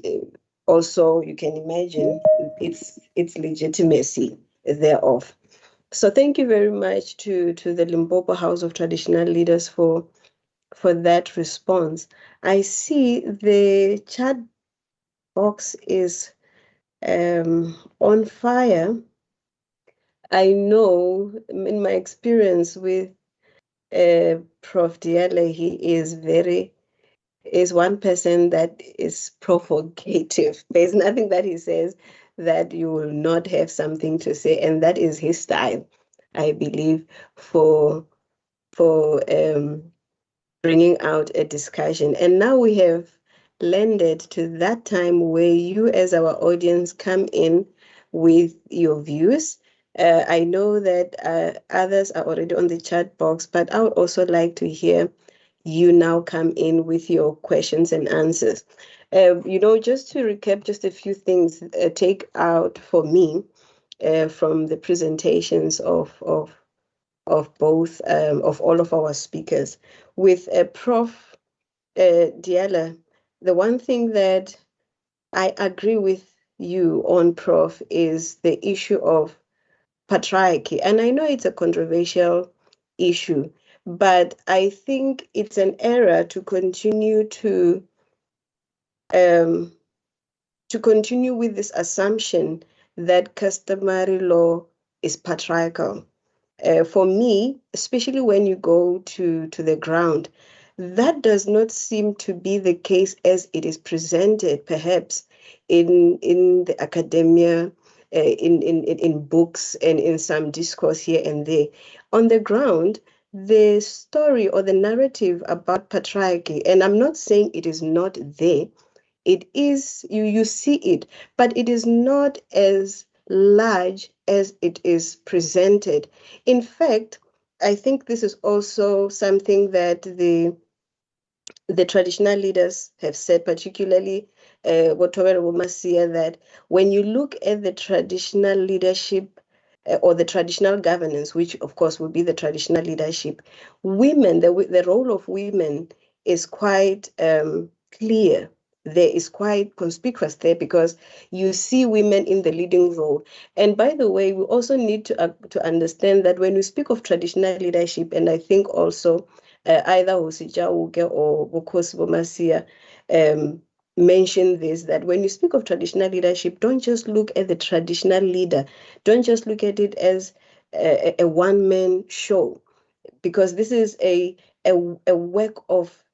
also, you can imagine its legitimacy thereof. So thank you very much to the Limpopo House of Traditional Leaders for that response. I see the chat box is on fire. I know in my experience with Prof. Diale, he is one person that is provocative. There's nothing that he says that you will not have something to say, and that is his style, I believe, for bringing out a discussion. And now we have landed to that time where you as our audience come in with your views. I know that others are already on the chat box, but I would also like to hear you now come in with your questions and answers. Just to recap just a few things, take out for me from the presentations of both of all of our speakers. With Prof. Diala, the one thing that I agree with you on, Prof, is the issue of patriarchy. And I know it's a controversial issue, but I think it's an error to continue with this assumption that customary law is patriarchal. For me, especially when you go to the ground, that does not seem to be the case as it is presented, perhaps in the academia, in books, and in some discourse here and there. On the ground, the story or the narrative about patriarchy, and I'm not saying it is not there, it is, you see it, but it is not as large as it is presented. In fact, I think this is also something that the traditional leaders have said, particularly Wotobere Womasia, that when you look at the traditional leadership or the traditional governance, which of course will be the traditional leadership, women, the role of women is quite clear. There is quite conspicuous there, because you see women in the leading role. And by the way, we also need to understand that when we speak of traditional leadership, and I think also either Hosi Jauke or Bukhosi Bomasia mentioned this, that when you speak of traditional leadership, don't just look at the traditional leader. Don't just look at it as a one-man show, because this is a work of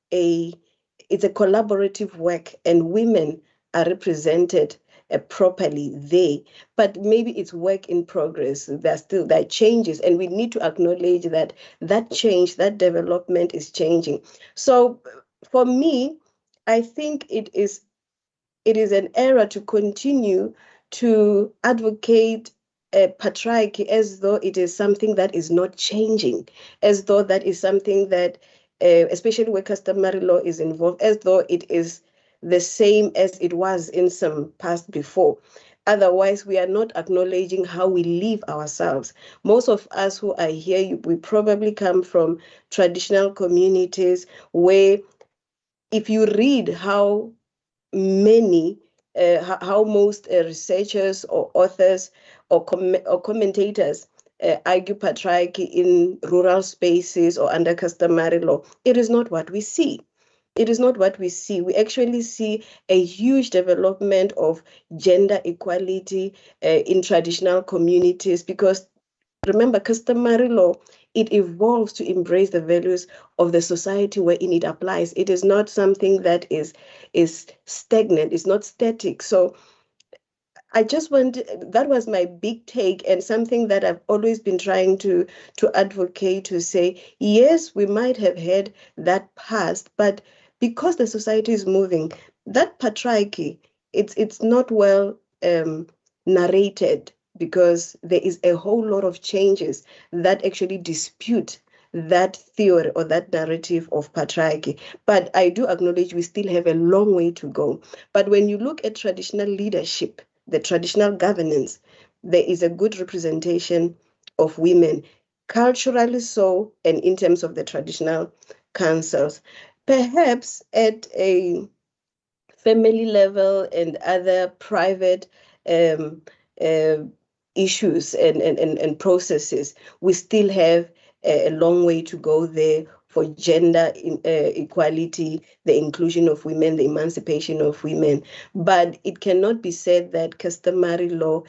it's a collaborative work, and women are represented properly there, but maybe it's work in progress. There are changes, and we need to acknowledge that change, that development is changing. So for me, I think it is an error to continue to advocate patriarchy as though it is something that is not changing, as though that is something that, especially where customary law is involved, as though it is the same as it was in some past before. Otherwise, we are not acknowledging how we live ourselves. Most of us who are here, we probably come from traditional communities where if you read how many, how most researchers or authors or commentators argue patriarchy in rural spaces or under customary law, it is not what we see. It is not what we see. We actually see a huge development of gender equality in traditional communities because remember, customary law, it evolves to embrace the values of the society wherein it applies. It is not something that is stagnant, it's not static. So I just that was my big take and something that I've always been trying to advocate to say, yes, we might have had that past, but because the society is moving, that patriarchy, it's not well narrated because there is a whole lot of changes that actually dispute that theory or that narrative of patriarchy. But I do acknowledge we still have a long way to go. But when you look at traditional leadership, the traditional governance, there is a good representation of women, culturally so, and in terms of the traditional councils. Perhaps at a family level and other private issues and processes, we still have a long way to go there for gender equality, the inclusion of women, the emancipation of women. But it cannot be said that customary law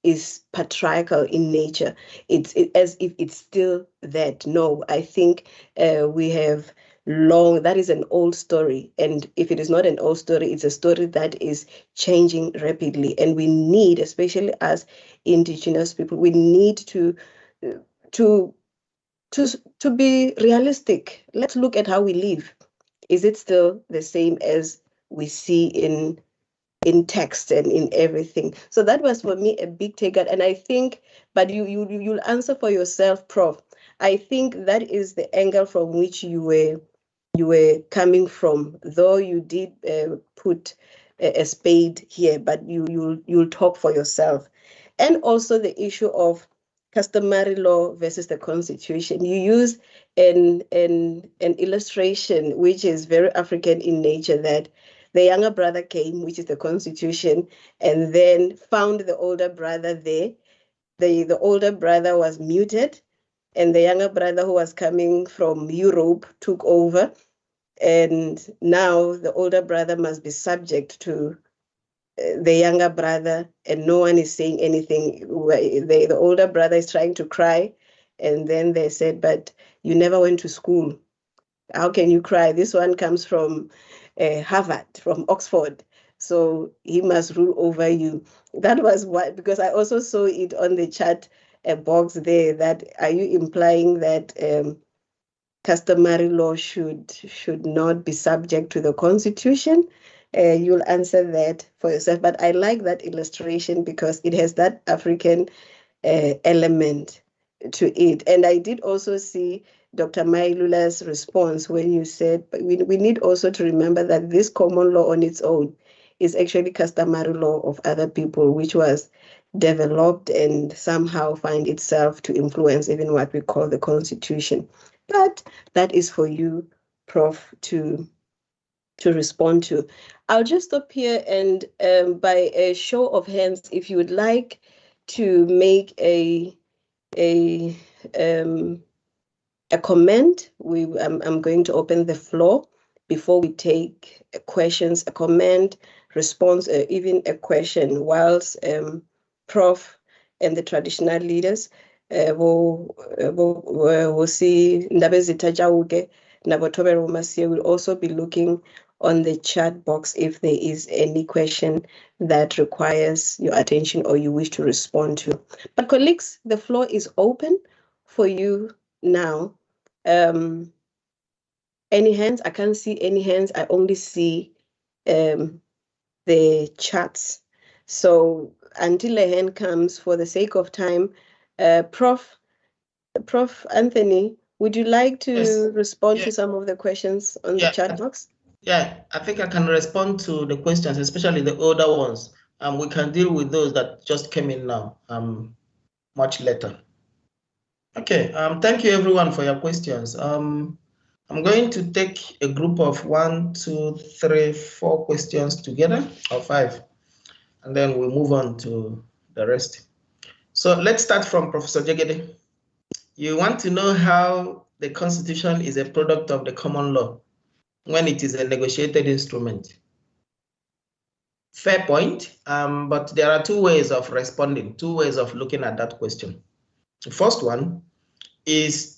is patriarchal in nature. It's as if it's still that. No, I think we have that is an old story. And if it is not an old story, it's a story that is changing rapidly. And we need, especially as indigenous people, we need to be realistic. Let's look at how we live. Is it still the same as we see in text and in everything? So that was for me a big takeout. And I think, but you'll answer for yourself, Prof. I think that is the angle from which you were coming from, though you did put a spade here, but you'll talk for yourself. And also the issue of customary law versus the Constitution. You use an illustration which is very African in nature, that the younger brother came, which is the Constitution, and then found the older brother there. The older brother was muted, and the younger brother who was coming from Europe took over. And now the older brother must be subject to the younger brother, and no one is saying anything. The older brother is trying to cry, and then they said, but you never went to school. How can you cry? This one comes from Harvard, from Oxford, so he must rule over you. That was what, because I also saw it on the chat box there, that are you implying that customary law should not be subject to the Constitution? You'll answer that for yourself. But I like that illustration because it has that African element to it. And I did also see Dr. Mailula's response when you said, we need also to remember that this common law on its own is actually customary law of other people, which was developed and somehow find itself to influence even what we call the Constitution. But that is for you, Prof, to respond to. I'll just stop here, and by a show of hands, if you would like to make a comment, I'm going to open the floor before we take questions, a comment, response, even a question, whilst Prof and the traditional leaders will see Ndabezitha Jauke, Nabotobero Masia will also be looking on the chat box if there is any question that requires your attention or you wish to respond to. But colleagues, the floor is open for you now. Any hands? I can't see any hands. I only see the chats. So until a hand comes, for the sake of time, Prof Anthony, would you like to respond to some of the questions on the chat box? Yeah, I think I can respond to the questions, especially the older ones. we can deal with those that just came in now much later. Okay, thank you everyone for your questions. I'm going to take a group of 1, 2, 3, 4 questions together, or 5, and then we'll move on to the rest. So let's start from Professor Jegede. You want to know how the Constitution is a product of the common law when it is a negotiated instrument. Fair point, but there are 2 ways of responding, 2 ways of looking at that question. The first one is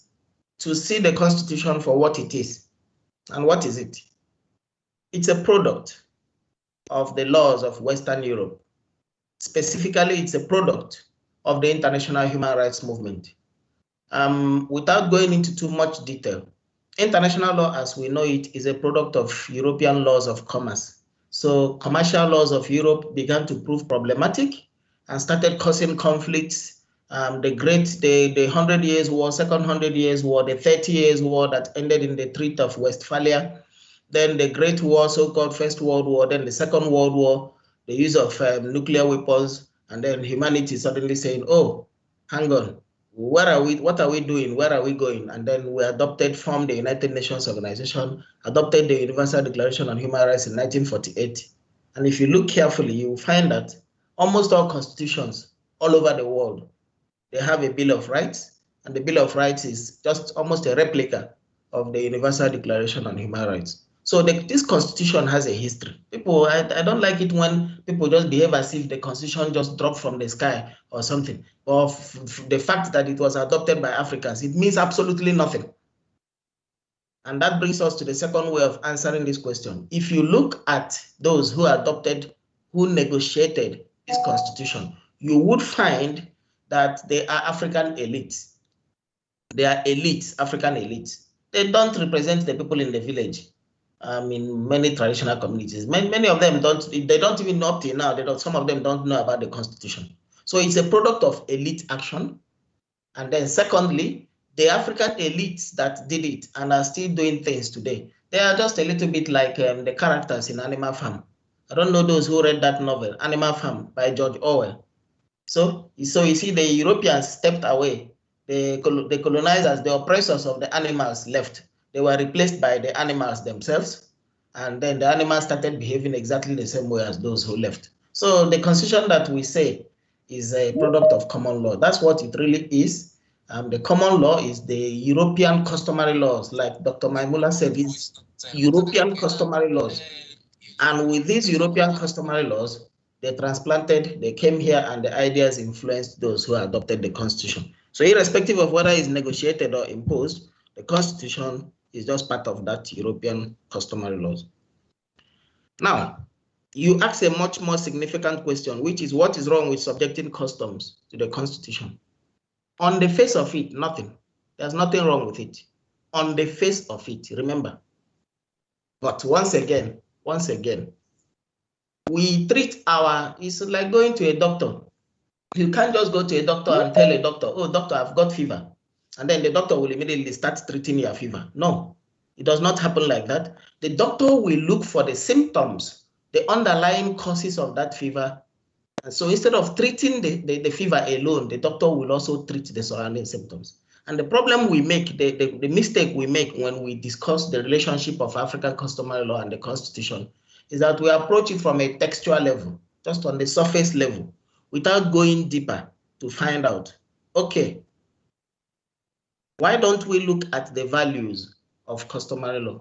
to see the Constitution for what it is. And what is it? It's a product of the laws of Western Europe. Specifically, it's a product of the international human rights movement. Without going into too much detail, international law as we know it is a product of European laws of commerce. So commercial laws of Europe began to prove problematic and started causing conflicts. The 100 Years' War, Second 100 Years' War, the 30 Years' War that ended in the Treaty of Westphalia, then the Great War, so-called First World War, then the Second World War, the use of nuclear weapons, and then humanity suddenly saying, oh, hang on, where are we? What are we doing? Where are we going? And then we formed the United Nations Organization, adopted the Universal Declaration on Human Rights in 1948. And if you look carefully, you will find that almost all constitutions all over the world, they have a Bill of Rights, and the Bill of Rights is just almost a replica of the Universal Declaration on Human Rights. So this constitution has a history. People, I don't like it when people just behave as if the constitution just dropped from the sky or something. Or the fact that it was adopted by Africans, it means absolutely nothing. And that brings us to the second way of answering this question. If you look at those who negotiated this constitution, you would find that they are African elites. They are elites, African elites. They don't represent the people in the village. In many traditional communities, many of them don't even know up till now. Some of them don't know about the constitution. So it's a product of elite action. And then secondly, the African elites that did it and are still doing things today, they are just a little bit like the characters in Animal Farm. I don't know those who read that novel, Animal Farm by George Orwell. So you see the Europeans stepped away. The colonizers, the oppressors of the animals left. They were replaced by the animals themselves. And then the animals started behaving exactly the same way as those who left. So the constitution that we say is a product of common law. That's what it really is. The common law is the European customary laws, like Dr. Maimula said, it's European customary laws. And with these European customary laws, they came here and the ideas influenced those who adopted the constitution. So irrespective of whether it's negotiated or imposed, the constitution is just part of that European customary laws. Now, you ask a much more significant question, which is what is wrong with subjecting customs to the constitution? On the face of it, nothing. There's nothing wrong with it. On the face of it, remember. But once again, we treat it's like going to a doctor. You can't just go to a doctor and tell a doctor, oh, doctor, I've got fever. And then the doctor will immediately start treating your fever. No, it does not happen like that. The doctor will look for the symptoms, the underlying causes of that fever. And so instead of treating the fever alone, the doctor will also treat the surrounding symptoms. And the problem we make, the mistake we make when we discuss the relationship of African customary law and the constitution is that we approach it from a textual level, just on the surface level, without going deeper to find out, okay, why don't we look at the values of customary law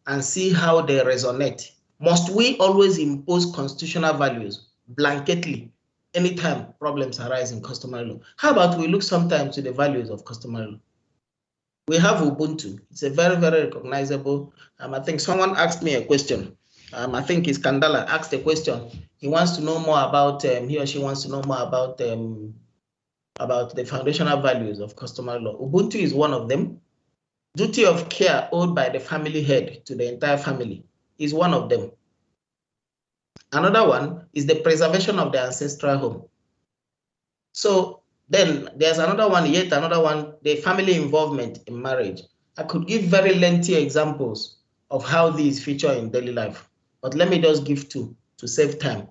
and see how they resonate? Must we always impose constitutional values blanketly anytime problems arise in customary law? How about we look sometimes to the values of customary law? We have Ubuntu. It's a very, very recognizable. I think someone asked me a question. I think it's Kandala asked a question. He wants to know more about, he or she wants to know more about the foundational values of customary law. Ubuntu is one of them. Duty of care owed by the family head to the entire family is one of them. Another one is the preservation of the ancestral home. So then there's another one, yet another one, the family involvement in marriage. I could give very lengthy examples of how these feature in daily life, but let me just give two to save time.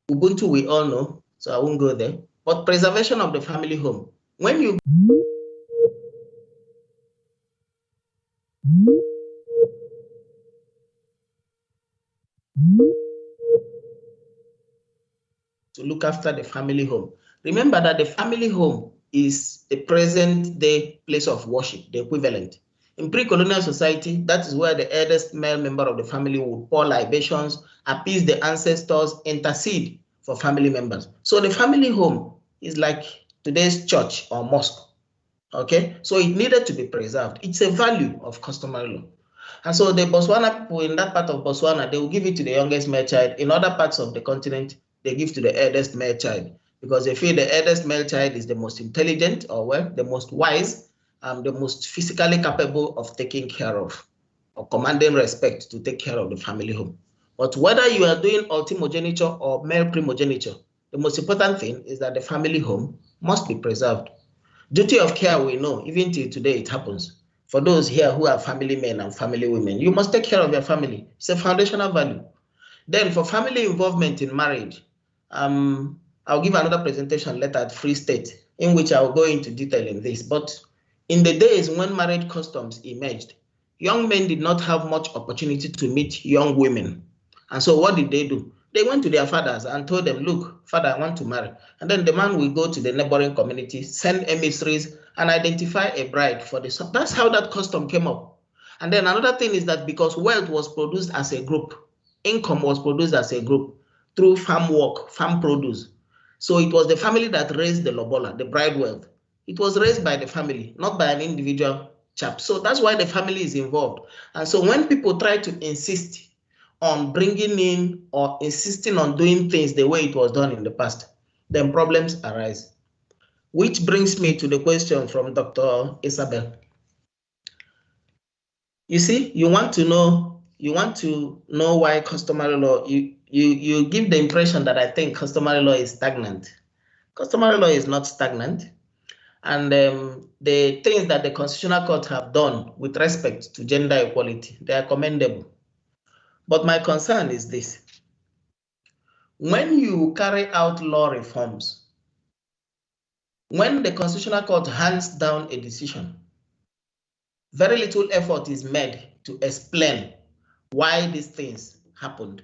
Ubuntu we all know, so I won't go there. But preservation of the family home. When you to look after the family home, remember that the family home is the present day place of worship, the equivalent. In pre-colonial society, that is where the eldest male member of the family would pour libations, appease the ancestors, intercede for family members. So the family home is like today's church or mosque. Okay, so it needed to be preserved. It's a value of customary law. And so the Botswana people in that part of Botswana, they will give it to the youngest male child. In other parts of the continent, they give to the eldest male child because they feel the eldest male child is the most intelligent or well, the most wise, the most physically capable of taking care of or commanding respect to take care of the family home. But whether you are doing ultimogeniture or male primogeniture, the most important thing is that the family home must be preserved. Duty of care, we know, even till today it happens. For those here who are family men and family women, you must take care of your family. It's a foundational value. Then for family involvement in marriage, I'll give another presentation later at Free State in which I'll go into detail in this. But in the days when marriage customs emerged, young men did not have much opportunity to meet young women. And so what did they do? They went to their fathers and told them, look, father, I want to marry. And then the man will go to the neighboring community, send emissaries, and identify a bride for the son. That's how that custom came up. And then another thing is that because wealth was produced as a group, income was produced as a group through farm work, farm produce. So it was the family that raised the lobola, the bride wealth. It was raised by the family, not by an individual chap. So that's why the family is involved. And so when people try to insist on bringing in or insisting on doing things the way it was done in the past, then problems arise. Which brings me to the question from Dr. Isabel. You see, you want to know why customary law, you give the impression that I think customary law is stagnant. Customary law is not stagnant. And the things that the Constitutional Court have done with respect to gender equality, they are commendable. But my concern is this. When you carry out law reforms, when the Constitutional Court hands down a decision, very little effort is made to explain why these things happened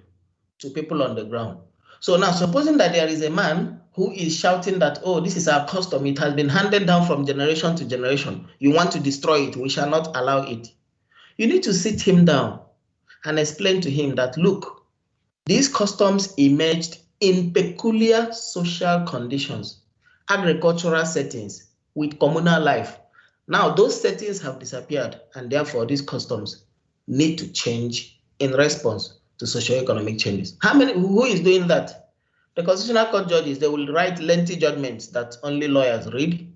to people on the ground. So now, supposing that there is a man who is shouting that, oh, this is our custom, it has been handed down from generation to generation. You want to destroy it, we shall not allow it. You need to sit him down and explain to him that, look, these customs emerged in peculiar social conditions, agricultural settings with communal life. Now those settings have disappeared, and therefore these customs need to change in response to socioeconomic changes. Who is doing that? The Constitutional Court judges, they will write lengthy judgments that only lawyers read.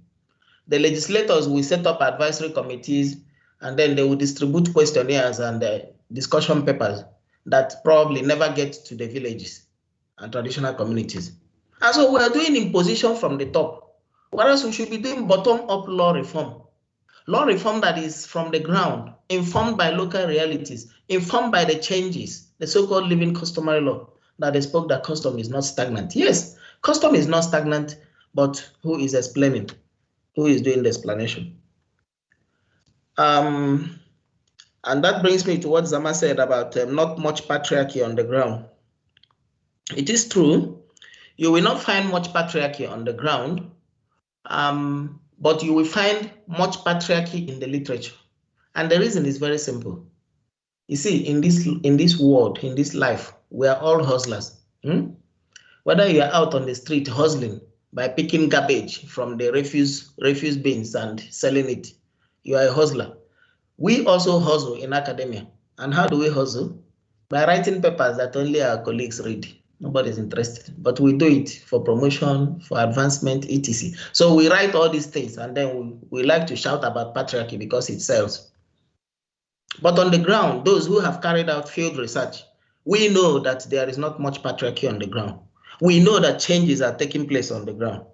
The legislators will set up advisory committees, and then they will distribute questionnaires and discussion papers that probably never get to the villages and traditional communities. And so we are doing imposition from the top, whereas we should be doing bottom-up law reform. Law reform that is from the ground, informed by local realities, informed by the changes, the so-called living customary law that they spoke that custom is not stagnant. Yes, custom is not stagnant, but who is explaining? Who is doing the explanation? And that brings me to what Zama said about not much patriarchy on the ground. It is true, you will not find much patriarchy on the ground, but you will find much patriarchy in the literature. And the reason is very simple. You see, in this world, in this life, we are all hustlers. Whether you are out on the street hustling by picking garbage from the refuse bins and selling it, you are a hustler. We also hustle in academia. And how do we hustle? By writing papers that only our colleagues read. Nobody's interested, but we do it for promotion, for advancement, etc. So we write all these things, and then we like to shout about patriarchy because it sells. But on the ground, those who have carried out field research, we know that there is not much patriarchy on the ground. We know that changes are taking place on the ground.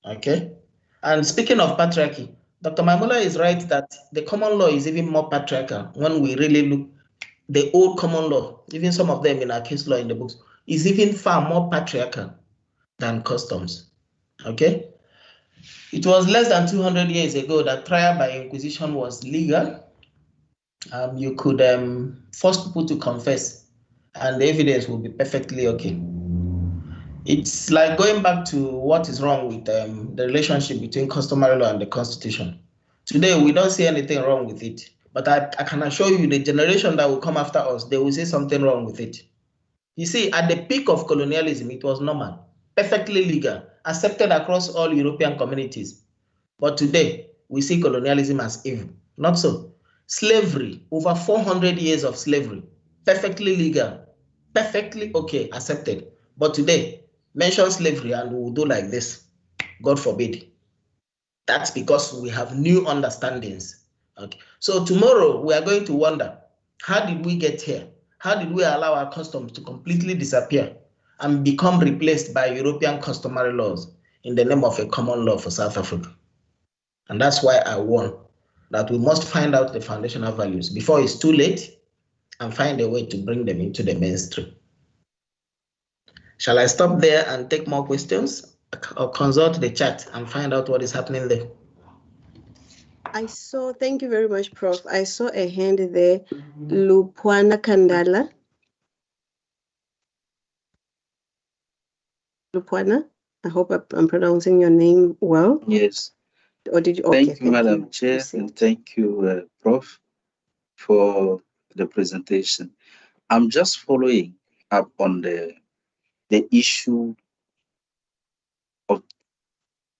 Okay? And speaking of patriarchy, Dr. Maimula is right that the common law is even more patriarchal when we really look the old common law, even some of them in our case law in the books. is even far more patriarchal than customs. Okay? It was less than 200 years ago that trial by inquisition was legal. You could force people to confess, and the evidence will be perfectly okay. It's like going back to what is wrong with the relationship between customary law and the Constitution. Today, we don't see anything wrong with it, but I can assure you the generation that will come after us, they will see something wrong with it. You see, at the peak of colonialism, it was normal, perfectly legal, accepted across all European communities. But today, we see colonialism as evil. Not so. Slavery, over 400 years of slavery, perfectly legal, perfectly okay, accepted. But today, mention slavery and we'll do like this. God forbid. That's because we have new understandings. Okay. So tomorrow, we are going to wonder, how did we get here? How did we allow our customs to completely disappear and become replaced by European customary laws in the name of a common law for South Africa? And that's why I warn that we must find out the foundational values before it's too late and find a way to bring them into the mainstream. Shall I stop there and take more questions or consult the chat and find out what is happening there? Thank you very much, Prof. I saw a hand there, Lupwana Kandala. Lupwana, I hope I'm pronouncing your name well. Yes. Or did you? Okay, thank you, Madam Chair, and thank you, Prof, for the presentation. I'm just following up on the issue of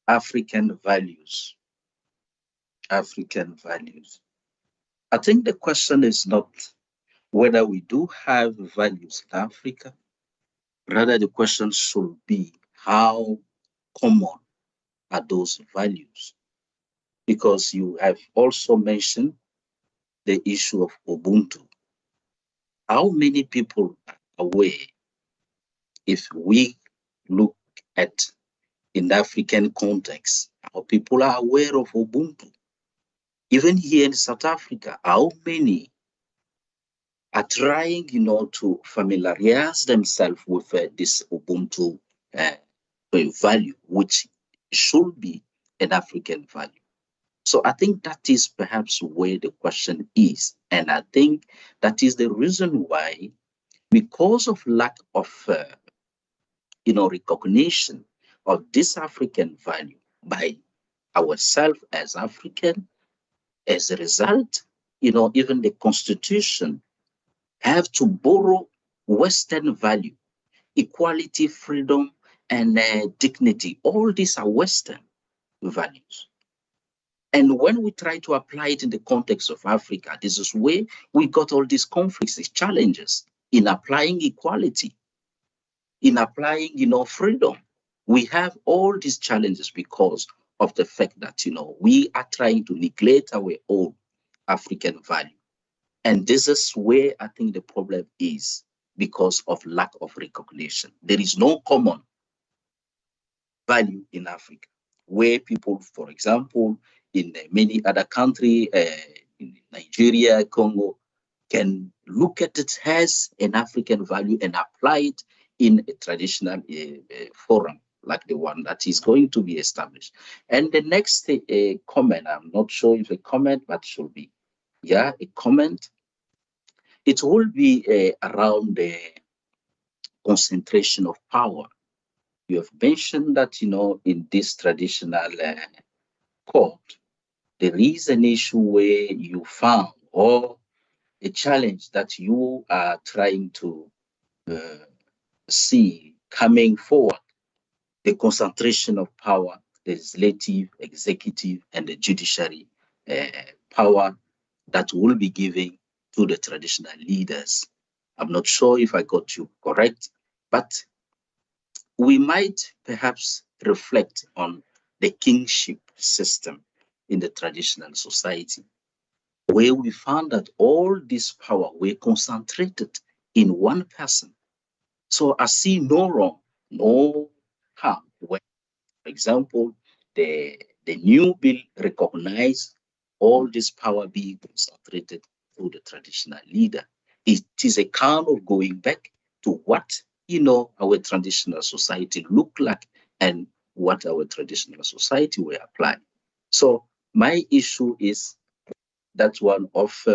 African values. African values. I think the question is not whether we do have values in Africa. Rather, the question should be how common are those values? Because you have also mentioned the issue of Ubuntu. How many people are aware, if we look at in the African context, how people are aware of Ubuntu? Even here in South Africa, how many are trying, to familiarize themselves with this Ubuntu value, which should be an African value? So I think that is perhaps where the question is. And I think that is the reason why, because of lack of, recognition of this African value by ourselves as African, as a result, even the Constitution have to borrow Western value, equality, freedom, and dignity. All these are Western values. And when we try to apply it in the context of Africa, this is where we got all these conflicts, these challenges in applying equality, in applying, freedom. We have all these challenges because of the fact that, we are trying to neglect our own African value. And this is where I think the problem is, because of lack of recognition. There is no common value in Africa, where people, for example, in many other countries, in Nigeria, Congo, can look at it as an African value and apply it in a traditional forum like the one that is going to be established. And the next comment, I'm not sure if a comment, but should be, a comment. It will be around the concentration of power. You have mentioned that, in this traditional court, there is an issue where you found, or a challenge that you are trying to see coming forward, the concentration of power, the legislative, executive, and the judiciary power that will be given to the traditional leaders. I'm not sure if I got you correct, but we might perhaps reflect on the kingship system in the traditional society, where we found that all this power were concentrated in one person. So I see no wrong, no harm when, for example, the new bill recognized all this power being concentrated through the traditional leader. It is a kind of going back to what our traditional society look like and what our traditional society will apply. So my issue is that one of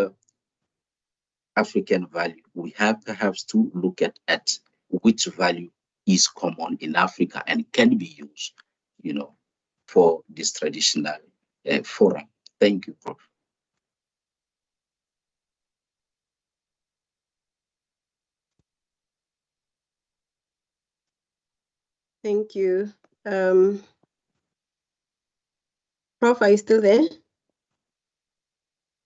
African value. We have perhaps to look at which value is common in Africa and can be used, for this traditional forum. Thank you, Prof. Thank you. Prof, are you still there?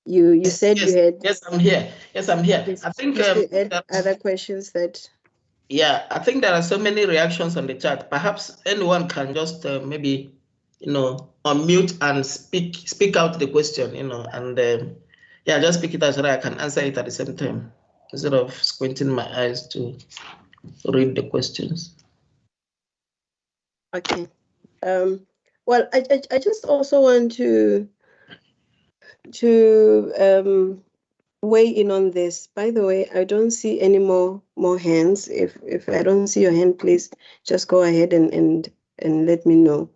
You said yes, you had. Yes, I'm here. Yes, I'm here. Yes, I think you still had other questions that. Yeah, I think there are so many reactions on the chat. Perhaps anyone can just maybe, unmute and speak out the question, and yeah, just speak it out so that I can answer it at the same time instead of squinting my eyes to read the questions. Okay. Well, I just also want to weigh in on this. By the way, I don't see any more hands. If I don't see your hand, please just go ahead and let me know.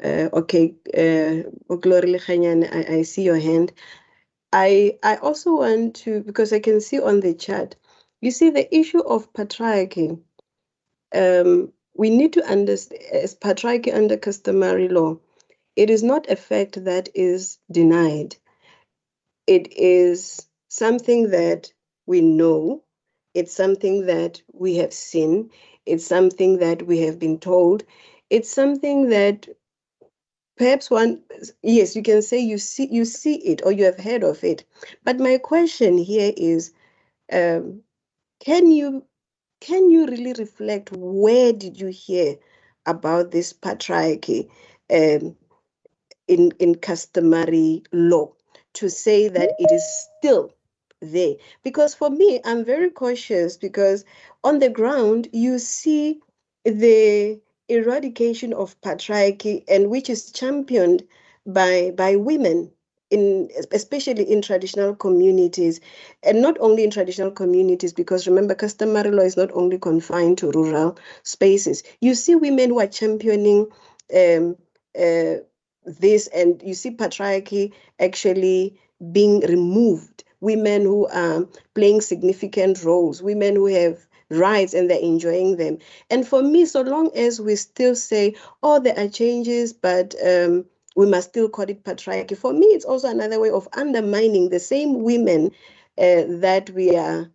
Okay, Glory Lechanyane, I see your hand. I also want to, because I can see on the chat, you see the issue of patriarchy. We need to understand, as patriarchy under customary law, it is not a fact that is denied. It is something that we know. It's something that we have seen. It's something that we have been told. It's something that perhaps yes, you can say you see it or you have heard of it. But my question here is, can you really reflect, where did you hear about this patriarchy in customary law, to say that it is still there? Because for me, I'm very cautious, because on the ground you see the eradication of patriarchy, and which is championed by women, especially in traditional communities, and not only in traditional communities, because remember, customary law is not only confined to rural spaces. You see women who are championing this, and you see patriarchy actually being removed. Women who are playing significant roles, women who have rights and they're enjoying them. And for me, so long as we still say, oh, there are changes, but we must still call it patriarchy, for me, it's also another way of undermining the same women that we are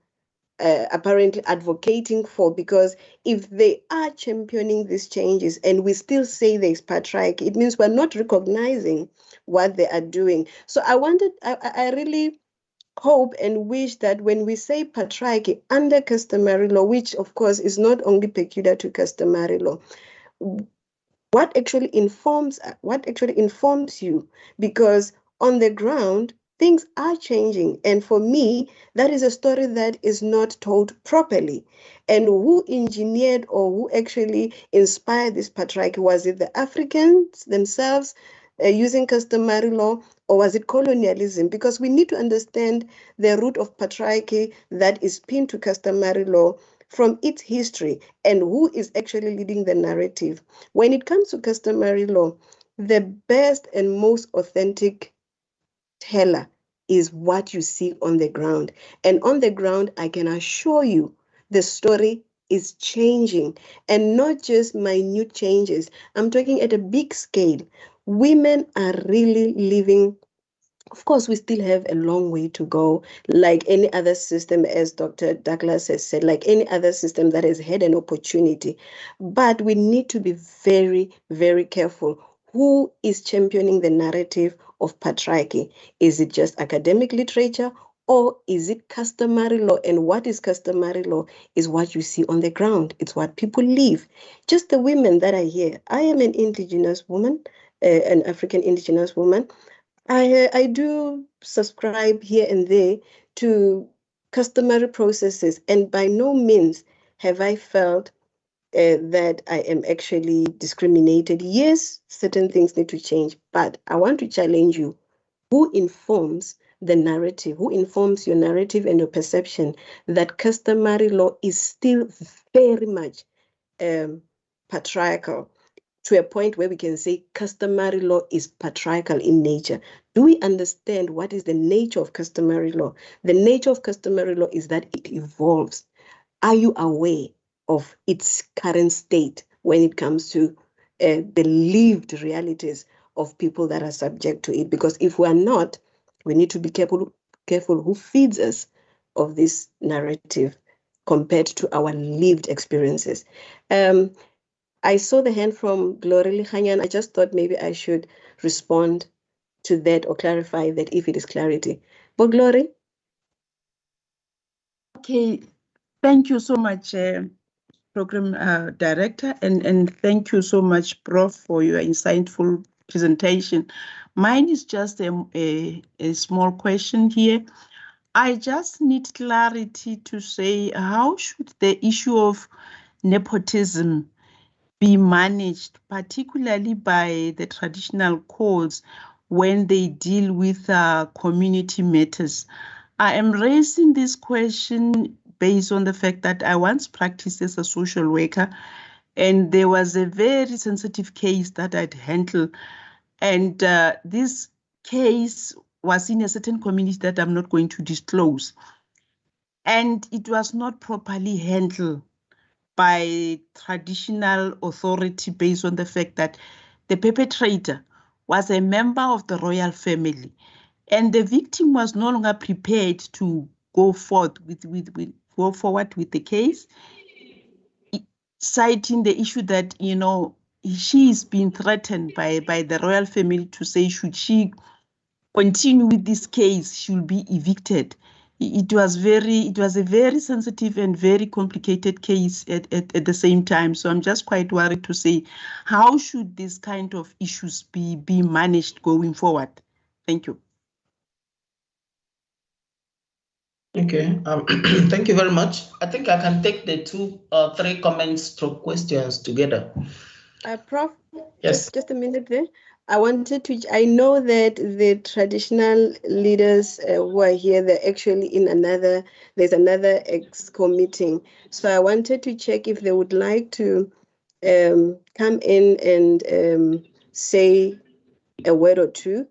apparently advocating for. Because if they are championing these changes and we still say there's patriarchy, it means we're not recognizing what they are doing. So I really hope and wish that when we say patriarchy under customary law, which of course is not only peculiar to customary law, what actually informs you, because on the ground things are changing. And for me, that is a story that is not told properly. And who engineered or who actually inspired this patriarchy? Was it the Africans themselves using customary law, or was it colonialism? Because we need to understand the root of patriarchy that is pinned to customary law from its history, and who is actually leading the narrative. When it comes to customary law, the best and most authentic teller is what you see on the ground. And on the ground, I can assure you, the story is changing, and not just minute changes. I'm talking at a big scale. Women are really living. Of course, we still have a long way to go, like any other system, as Dr. Douglas has said, like any other system that has had an opportunity. But we need to be very, very careful. Who is championing the narrative of patriarchy? Is it just academic literature, or is it customary law? And what is customary law is what you see on the ground. It's what people live. Just the women that are here. I am an indigenous woman, an African indigenous woman. I do subscribe here and there to customary processes, and by no means have I felt that I am actually discriminated. Yes, certain things need to change, but I want to challenge you. Who informs the narrative, who informs your narrative and your perception that customary law is still very much patriarchal, to a point where we can say customary law is patriarchal in nature? Do we understand what is the nature of customary law? The nature of customary law is that it evolves. Are you aware of its current state when it comes to the lived realities of people that are subject to it? Because if we are not, we need to be careful who feeds us of this narrative compared to our lived experiences. I saw the hand from Glory Lihanyan. I just thought maybe I should respond to that or clarify that if it is clarity. But Glory? Okay, thank you so much, Program Director, and thank you so much, Prof, for your insightful presentation. Mine is just a small question here. I just need clarity to say, how should the issue of nepotism be managed, particularly by the traditional courts when they deal with community matters? I am raising this question based on the fact that I once practiced as a social worker, and there was a very sensitive case that I'd handled. And this case was in a certain community that I'm not going to disclose. And it was not properly handled by traditional authority based on the fact that the perpetrator was a member of the royal family, and the victim was no longer prepared to go forward with the case, citing the issue that, you know, she is being threatened by the royal family to say, should she continue with this case, she will be evicted. It was a very sensitive and very complicated case at the same time. So I'm just quite worried to say, how should this kind of issues be managed going forward? Thank you. Okay, thank you very much. I think I can take the two or three comments to questions together. Prof, Yes. just a minute there. I know that the traditional leaders who are here, they're actually in there's another EXCO meeting. So I wanted to check if they would like to come in and say a word or two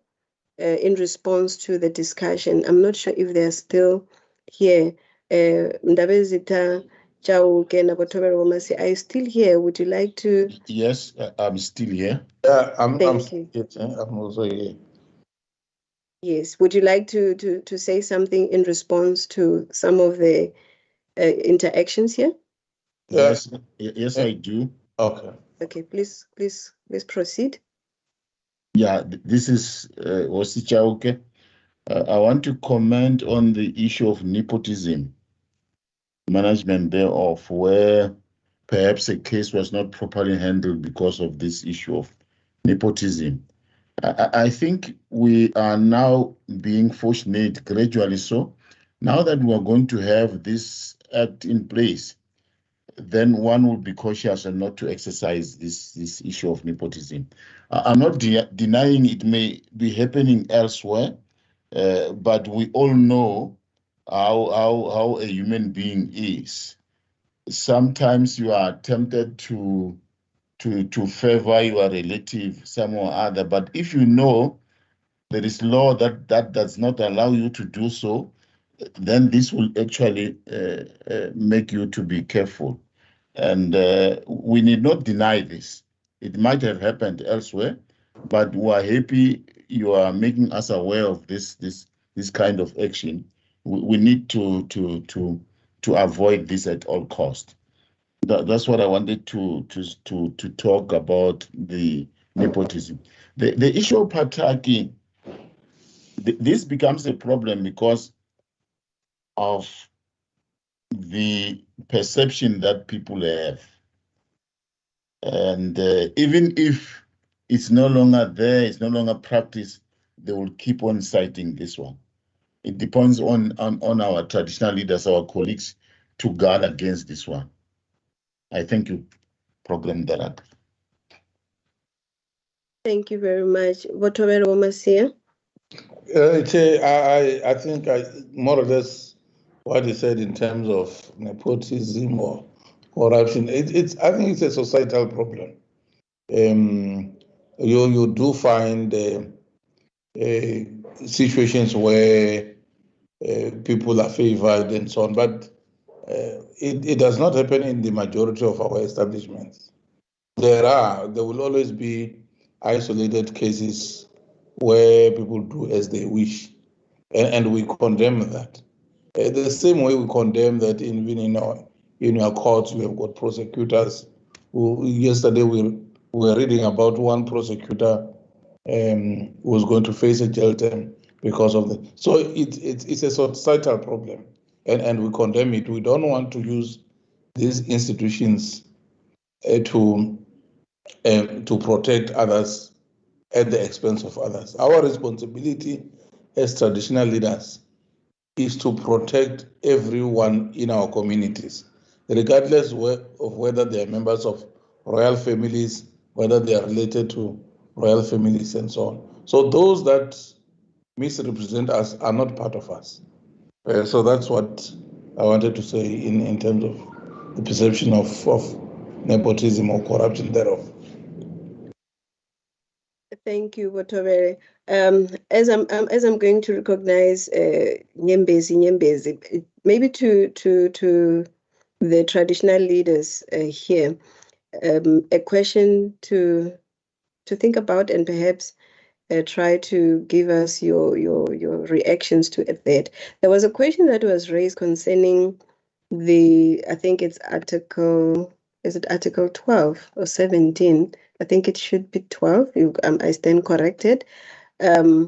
in response to the discussion. I'm not sure if they're still here. Ndabezita Chauke and Abotomero Womasi, are you still here? Would you like to? Yes, I'm still here. I'm also here. Yes. Would you like to say something in response to some of the interactions here? Yes, I do. Okay. Okay, please proceed. Yeah, this is Osichauke. I want to comment on the issue of nepotism, management thereof, where perhaps a case was not properly handled because of this issue of nepotism. I think we are now being fortunate gradually. So now that we are going to have this act in place, then one will be cautious and not to exercise this issue of nepotism. I'm not denying it may be happening elsewhere, but we all know how a human being is. Sometimes you are tempted to favor your relative some or other, but if you know there is law that does not allow you to do so, then this will actually make you to be careful. And we need not deny this. It might have happened elsewhere, but we are happy you are making us aware of this kind of action. We need to avoid this at all cost. That's what I wanted to talk about, the nepotism. The issue of patriarchy, this becomes a problem because of the perception that people have. And even if it's no longer there, it's no longer practiced, they will keep on citing this one. It depends on our traditional leaders, our colleagues, to guard against this one. I thank you, Program Director. Thank you very much. Botomero Womasia. I think more or less what he said in terms of nepotism or corruption. I think it's a societal problem. You do find situations where people are favored and so on, but it does not happen in the majority of our establishments. There will always be isolated cases where people do as they wish, and we condemn that. The same way we condemn that even in our courts, we have got prosecutors who, yesterday we were reading about one prosecutor who was going to face a jail term because of that. So it's a societal problem, and we condemn it. We don't want to use these institutions to protect others at the expense of others. Our responsibility as traditional leaders is to protect everyone in our communities, regardless of whether they are members of royal families, whether they are related to royal families, and so on. So those that misrepresent us are not part of us. So that's what I wanted to say in terms of the perception of nepotism or corruption thereof. Thank you, Botobere. As I'm going to recognize Mbedzi, maybe to the traditional leaders here, a question to think about and perhaps try to give us your reactions to it. There was a question that was raised concerning I think it's Article 12 or 17? I think it should be 12. I stand corrected. Where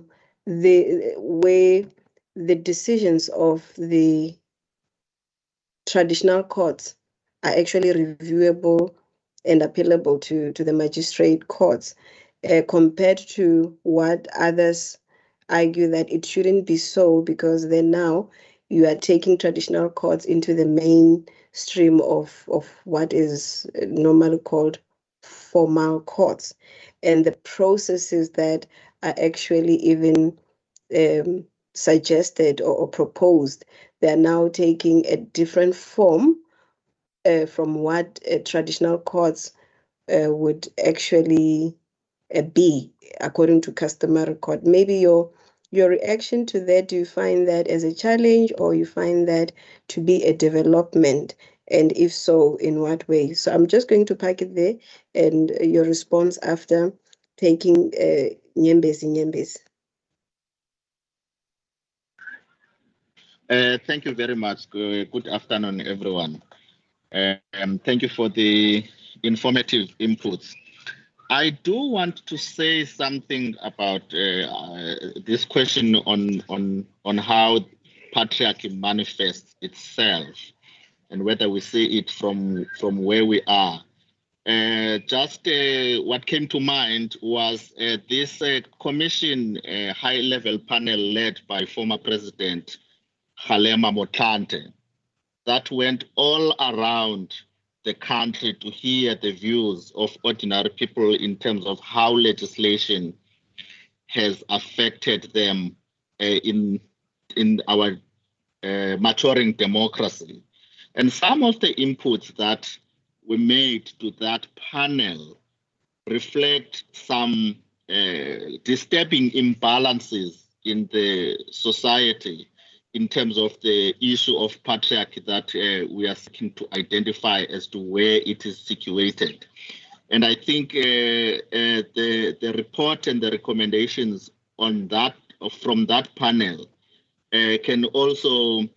the decisions of the traditional courts are actually reviewable and appealable to the magistrate courts, compared to what others argue that it shouldn't be so, because then now you are taking traditional courts into the mainstream of what is normally called formal courts, and the processes that are actually even suggested or proposed, they're now taking a different form from what traditional courts would actually be according to customary court. Maybe your reaction to that, do you find that as a challenge, or you find that to be a development? And if so, in what way? So I'm just going to park it there, and your response after taking Mbedzi. Thank you very much. Good afternoon, everyone. Thank you for the informative inputs. I do want to say something about this question on how patriarchy manifests itself and whether we see it from where we are. What came to mind was this commission high-level panel led by former President Zama Mopai that went all around the country to hear the views of ordinary people in terms of how legislation has affected them in our maturing democracy. And some of the inputs that were made to that panel reflect some disturbing imbalances in the society in terms of the issue of patriarchy that we are seeking to identify as to where it is situated. And I think the report and the recommendations on that from that panel can also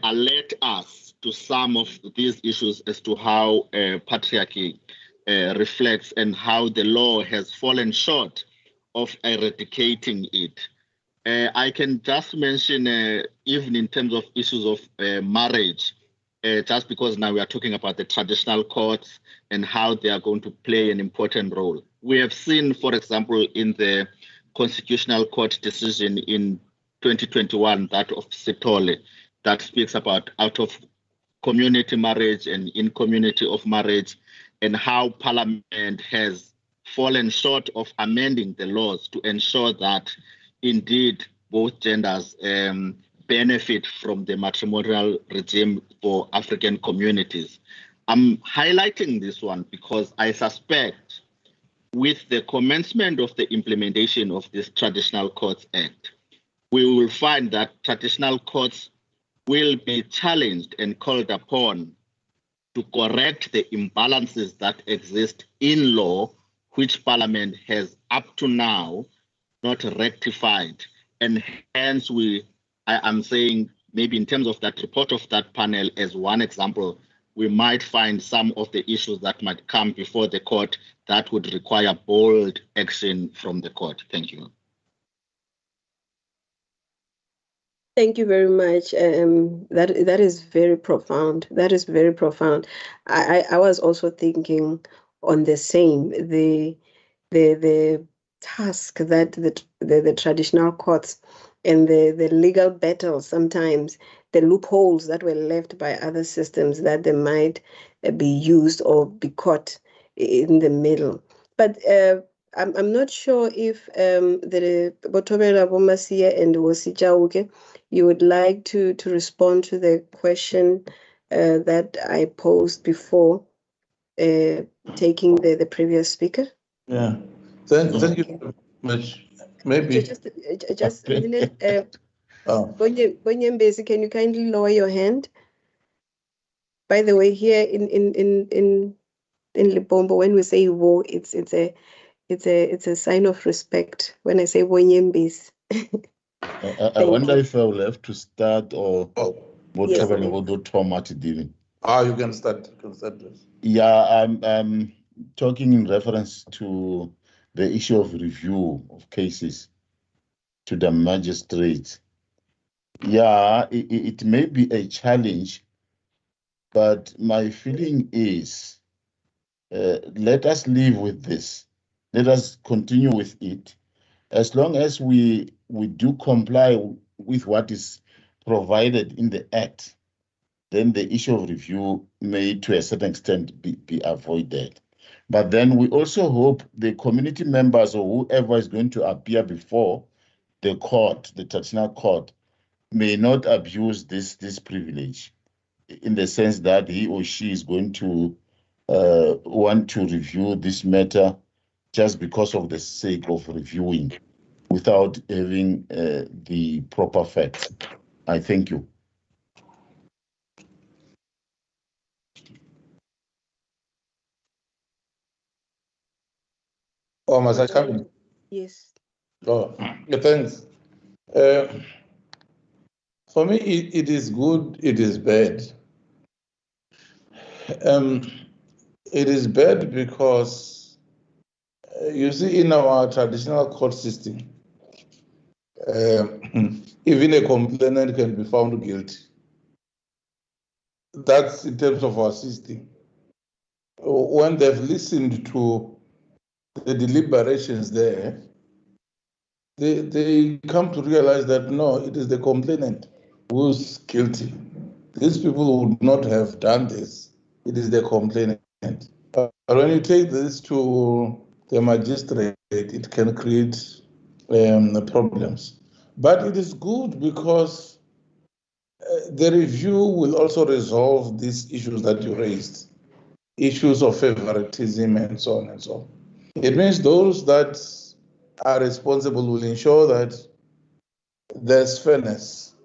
alert us to some of these issues as to how patriarchy reflects and how the law has fallen short of eradicating it. I can just mention, even in terms of issues of marriage, just because now we are talking about the traditional courts and how they are going to play an important role. We have seen, for example, in the Constitutional Court decision in 2021, that of Sithole, that speaks about out of community marriage and in community of marriage, and how Parliament has fallen short of amending the laws to ensure that indeed both genders benefit from the matrimonial regime for African communities. I'm highlighting this one because I suspect with the commencement of the implementation of this Traditional Courts Act, we will find that traditional courts will be challenged and called upon to correct the imbalances that exist in law, which Parliament has up to now not rectified. And hence I am saying maybe in terms of that report of that panel as one example, we might find some of the issues that might come before the court that would require bold action from the court. Thank you. Thank you very much. That is very profound. That is very profound. I was also thinking on the same, the task that the traditional courts and the legal battles, sometimes the loopholes that were left by other systems that they might be used or be caught in the middle. But I'm not sure if the Botomela Bomasia and Wosijauke, you would like to respond to the question that I posed before taking the previous speaker. Yeah, thank you very much. Maybe just a minute. Oh. Bonye Mbedzi, can you kindly lower your hand? By the way, here in Limpopo, when we say wo, it's a sign of respect. When I say Bonye Mbedzi. I wonder if I will have to start or whatever Yes, will do traumatic dealing. You can start. This. Yeah, I'm talking in reference to the issue of review of cases to the magistrates. Yeah, it may be a challenge, but my feeling is let us live with this. Let us continue with it. As long as we do comply with what is provided in the Act, then the issue of review may, to a certain extent, be avoided. But then we also hope the community members or whoever is going to appear before the court, the traditional court, may not abuse this privilege in the sense that he or she is going to want to review this matter just because of the sake of reviewing without having the proper facts. I thank you. Oh, must I come in? Yes. Oh, thanks. For me, it is good, it is bad. It is bad because you see in our traditional court system, even a complainant can be found guilty. That's in terms of our system. When they've listened to the deliberations there, they come to realize that no, it is the complainant who's guilty. These people would not have done this. It is the complainant. But when you take this to the magistrate, it can create problems. But it is good because the review will also resolve these issues that you raised, issues of favoritism and so on and so on. It means those that are responsible will ensure that there's fairness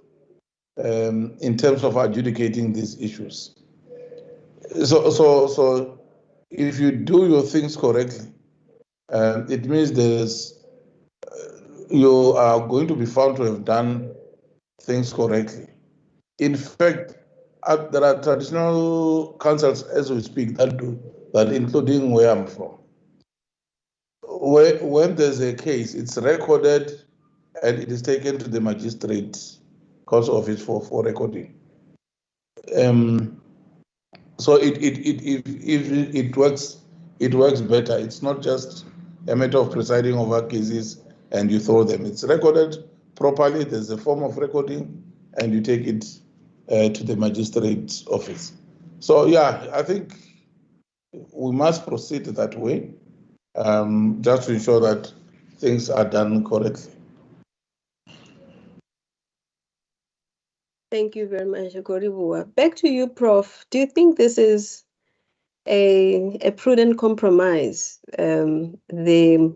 in terms of adjudicating these issues. So if you do your things correctly, it means you are going to be found to have done things correctly. In fact, there are traditional councils as we speak that do that, including where I'm from. When there's a case, it's recorded and it is taken to the magistrate court's office for recording. So it works better. It's not just a matter of presiding over cases and you throw them. It's recorded properly. There's a form of recording, and you take it to the magistrate's office. So yeah, I think we must proceed that way, just to ensure that things are done correctly. Thank you very much, Okoribuwa. Back to you, Prof. Do you think this is a prudent compromise? The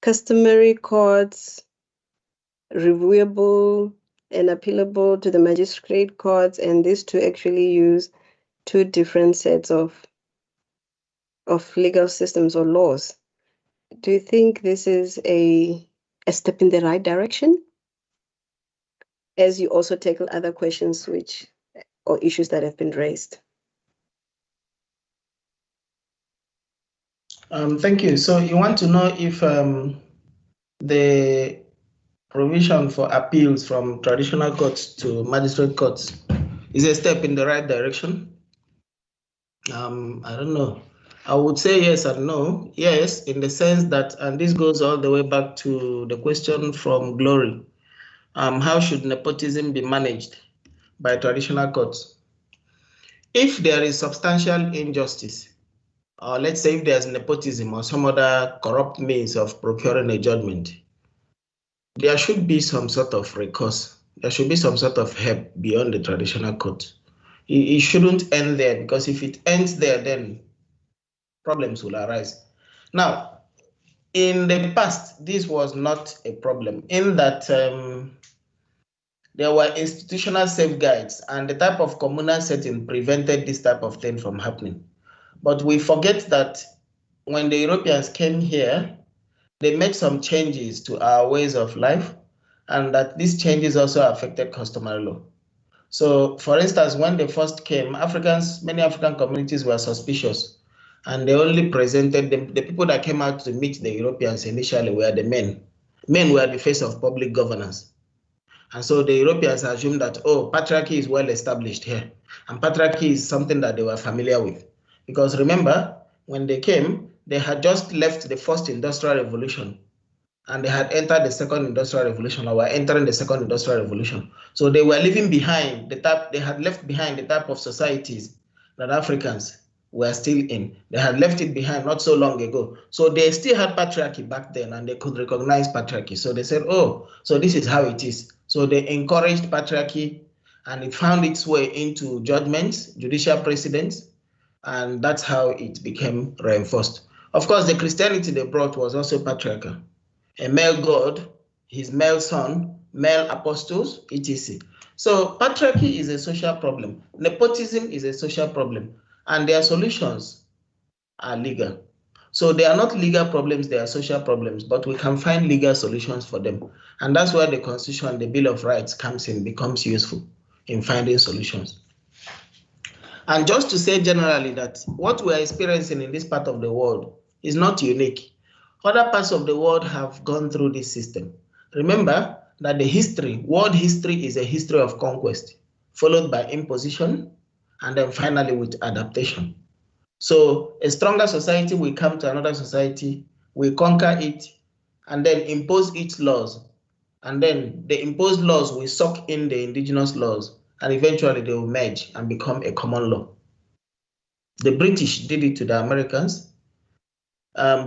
customary courts, reviewable and appealable to the magistrate courts, and these two actually use two different sets of legal systems or laws. Do you think this is a step in the right direction, as you also tackle other questions or issues that have been raised? Thank you. So you want to know if the provision for appeals from traditional courts to magistrate courts is a step in the right direction? I don't know. I would say yes and no. Yes, in the sense that, and this goes all the way back to the question from Glory. How should nepotism be managed by traditional courts? If there is substantial injustice, or let's say if there's nepotism or some other corrupt means of procuring a judgment, there should be some sort of recourse. There should be some sort of help beyond the traditional court. It shouldn't end there, because if it ends there, then problems will arise. Now, in the past, this was not a problem, in that there were institutional safeguards, and the type of communal setting prevented this type of thing from happening. But we forget that when the Europeans came here, they made some changes to our ways of life, and that these changes also affected customary law. So, for instance, when they first came, many African communities were suspicious, and they only presented the people that came out to meet the Europeans initially were the men. Men were the face of public governance. And so the Europeans assumed that, oh, patriarchy is well established here. And patriarchy is something that they were familiar with. Because remember, when they came, they had just left the first industrial revolution, and they had entered the second industrial revolution, or were entering the second industrial revolution. So they were leaving behind they had left behind the type of societies that Africans were still in. They had left it behind not so long ago. So they still had patriarchy back then, and they could recognize patriarchy. So they said, oh, so this is how it is. So they encouraged patriarchy, and it found its way into judgments, judicial precedents, and that's how it became reinforced. Of course, the Christianity they brought was also patriarchal. A male God, his male son, male apostles, etc. So patriarchy is a social problem. Nepotism is a social problem, and their solutions are legal. So they are not legal problems, they are social problems, but we can find legal solutions for them. And that's where the Constitution, the Bill of Rights comes in, becomes useful in finding solutions. And just to say generally that what we are experiencing in this part of the world is not unique. Other parts of the world have gone through this system. Remember that world history is a history of conquest, followed by imposition, and then finally with adaptation. So a stronger society will come to another society, will conquer it, and then impose its laws. And then the imposed laws will suck in the indigenous laws, and eventually they will merge and become a common law. The British did it to the Americans.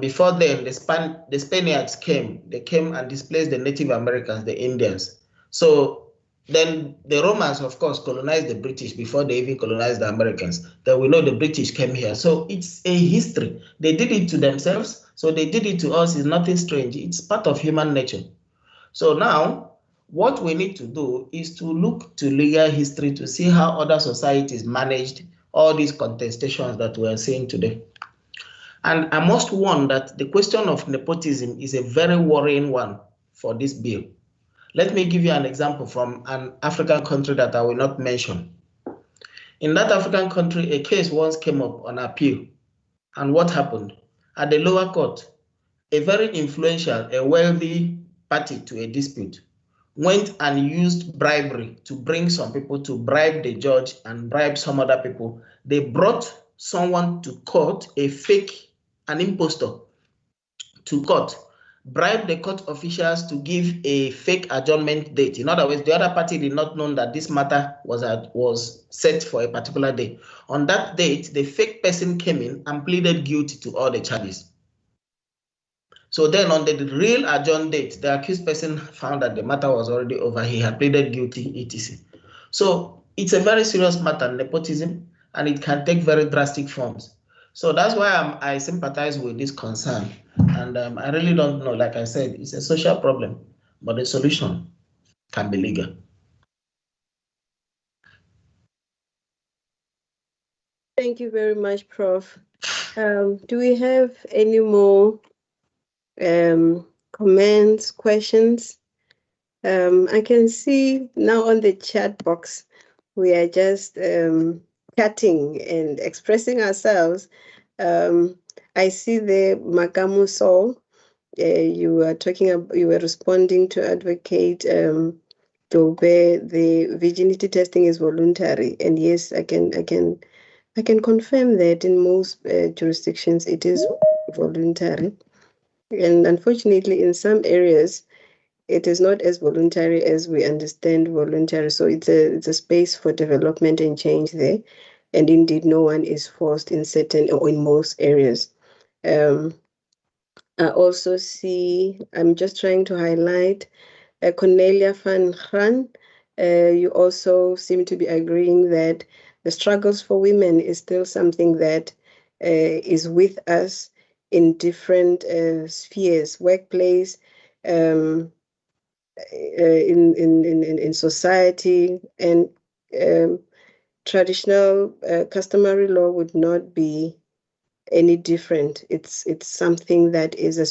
Before then, the Spaniards came. They came and displaced the Native Americans, the Indians. So then the Romans, of course, colonized the British before they even colonized the Americans. Then we know the British came here. So it's a history. They did it to themselves, so they did it to us. Is nothing strange. It's part of human nature. So now, what we need to do is to look to legal history to see how other societies managed all these contestations that we are seeing today. And I must warn that the question of nepotism is a very worrying one for this bill. Let me give you an example from an African country that I will not mention. In that African country, a case once came up on appeal. And what happened? At the lower court, a very influential, a wealthy party to a dispute went and used bribery to bring some people to bribe the judge and bribe some other people. They brought someone to court, an impostor to court, bribed the court officials to give a fake adjournment date. In other words, the other party did not know that this matter was set for a particular day. On that date, the fake person came in and pleaded guilty to all the charges. So then on the real adjourned date, the accused person found that the matter was already over. He had pleaded guilty, etc. So it's a very serious matter, nepotism, and it can take very drastic forms. So that's why I sympathize with this concern. And I really don't know, like I said, it's a social problem, but the solution can be legal. Thank you very much, Prof. Do we have any more comments, questions? I can see now on the chat box, we are just chatting and expressing ourselves. I see the Makamu Soul. You were you were responding to Advocate Dobe. The virginity testing is voluntary, and yes, I can confirm that in most jurisdictions it is voluntary, and unfortunately, in some areas it is not as voluntary as we understand voluntary. So it's a space for development and change there, and indeed, no one is forced in certain or in most areas. I also see. I'm just trying to highlight Cornelia van Graan. You also seem to be agreeing that the struggles for women is still something that is with us in different spheres, workplace, in society, and traditional customary law would not be any different. It's something that is a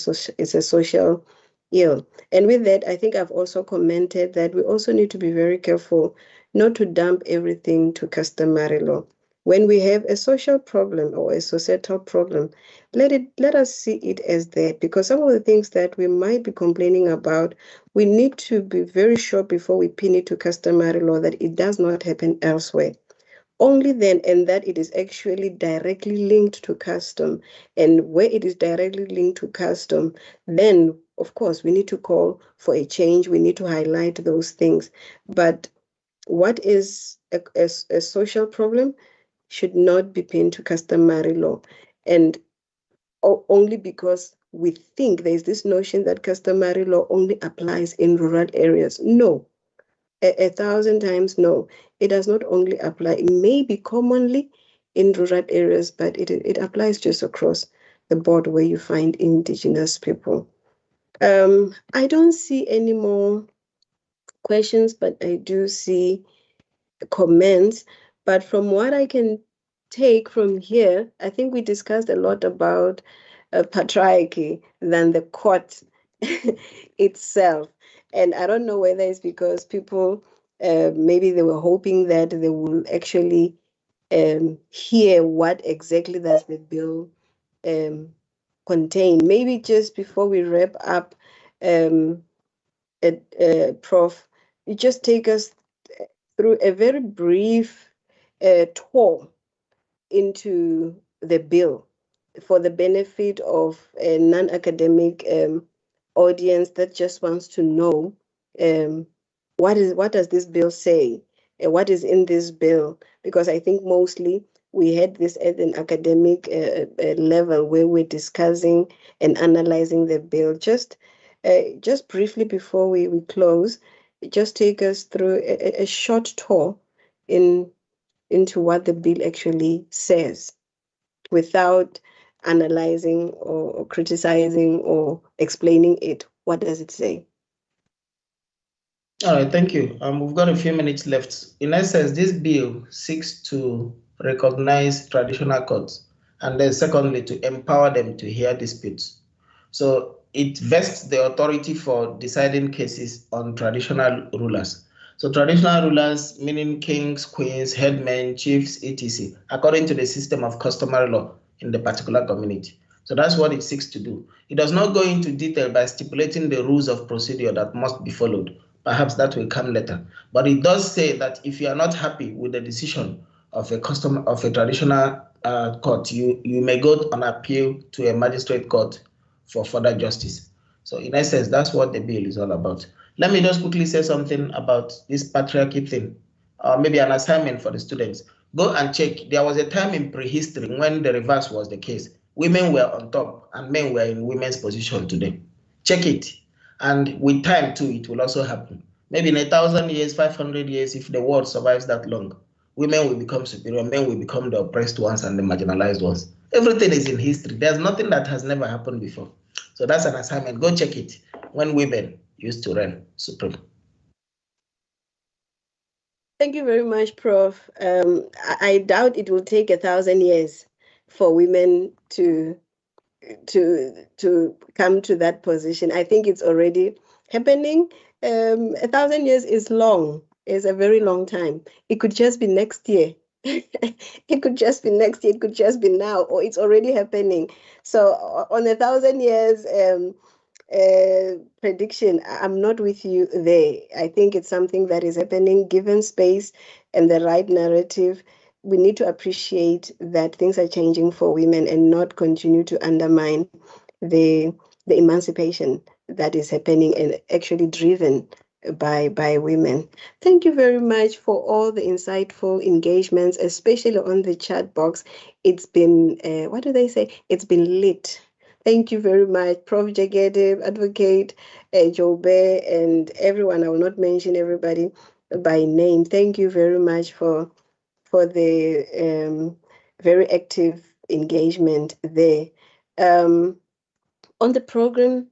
social ill. And with that, I think I've also commented that we also need to be very careful not to dump everything to customary law. When we have a social problem or a societal problem, let us see it as that, because some of the things that we might be complaining about, we need to be very sure before we pin it to customary law that it does not happen elsewhere. Only then, and that it is actually directly linked to custom, and where it is directly linked to custom, then of course we need to call for a change. We need to highlight those things. But what is a social problem should not be pinned to customary law, and only because we think there's this notion that customary law only applies in rural areas. No, 1,000 times no. It does not only apply. It may be commonly in rural areas, but it applies just across the board where you find indigenous people. I don't see any more questions, but I do see comments. But from what I can take from here, I think we discussed a lot about patriarchy than the court itself. And I don't know whether it's because people, maybe they were hoping that they will actually hear what exactly does the bill contain. Maybe just before we wrap up, Prof, you just take us through a very brief tour into the bill for the benefit of a non-academic audience that just wants to know what does this bill say? What is in this bill? Because I think mostly we had this at an academic level where we're discussing and analyzing the bill. Just briefly before we close, just take us through a short tour into what the bill actually says, without analyzing or criticizing or explaining it. What does it say? All right, thank you. We've got a few minutes left. In essence, this bill seeks to recognize traditional courts, and then secondly, to empower them to hear disputes. So it vests the authority for deciding cases on traditional rulers. So traditional rulers, meaning kings, queens, headmen, chiefs, etc., according to the system of customary law in the particular community. So that's what it seeks to do. It does not go into detail by stipulating the rules of procedure that must be followed. Perhaps that will come later. But it does say that if you are not happy with the decision of a traditional court, you may go on appeal to a magistrate court for further justice. So in essence, that's what the bill is all about. Let me just quickly say something about this patriarchy thing, maybe an assignment for the students. Go and check. There was a time in prehistory when the reverse was the case. Women were on top and men were in women's position today. Check it. And with time too, it will also happen. Maybe in 1,000 years, 500 years, if the world survives that long, women will become superior, men will become the oppressed ones and the marginalized ones. Everything is in history. There's nothing that has never happened before. So that's an assignment. Go check it. When women used to reign supreme. Thank you very much, Prof. I doubt it will take 1,000 years for women to come to that position. I think it's already happening. 1,000 years is long. It's a very long time. It could just be next year. It could just be next year. It could just be now, or it's already happening. So on 1,000 years prediction, I'm not with you there. I think it's something that is happening. Given space and the right narrative, we need to appreciate that things are changing for women and not continue to undermine the emancipation that is happening and actually driven by women. Thank you very much for all the insightful engagements, especially on the chat box. It's been, what do they say? It's been lit. Thank you very much, Prof. Jagede, Advocate Jobe, and everyone. I will not mention everybody by name. Thank you very much for the very active engagement there. On the program,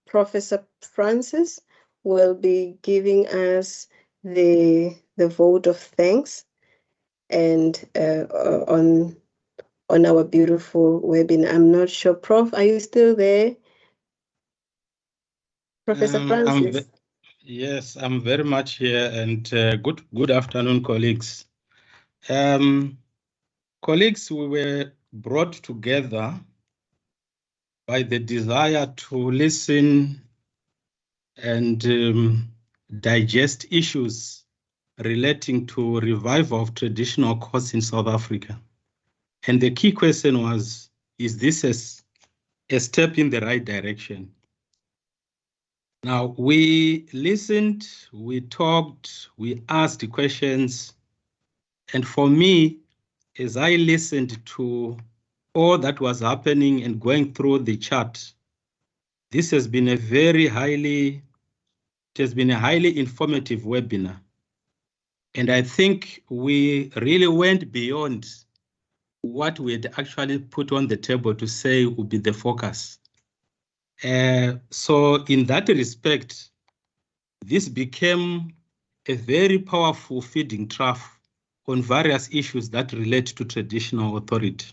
Professor Francis will be giving us the vote of thanks and on our beautiful webinar. I'm not sure, Prof, are you still there? Professor Francis? Yes, I'm very much here, and good afternoon, colleagues. Colleagues, we were brought together by the desire to listen and digest issues relating to revival of traditional courts in South Africa. And the key question was, is this a step in the right direction? Now, we listened, we talked, we asked questions, and for me, as I listened to all that was happening and going through the chat, this has been a highly informative webinar. And I think we really went beyond what we had actually put on the table to say would be the focus. So in that respect, this became a very powerful feeding trough on various issues that relate to traditional authority.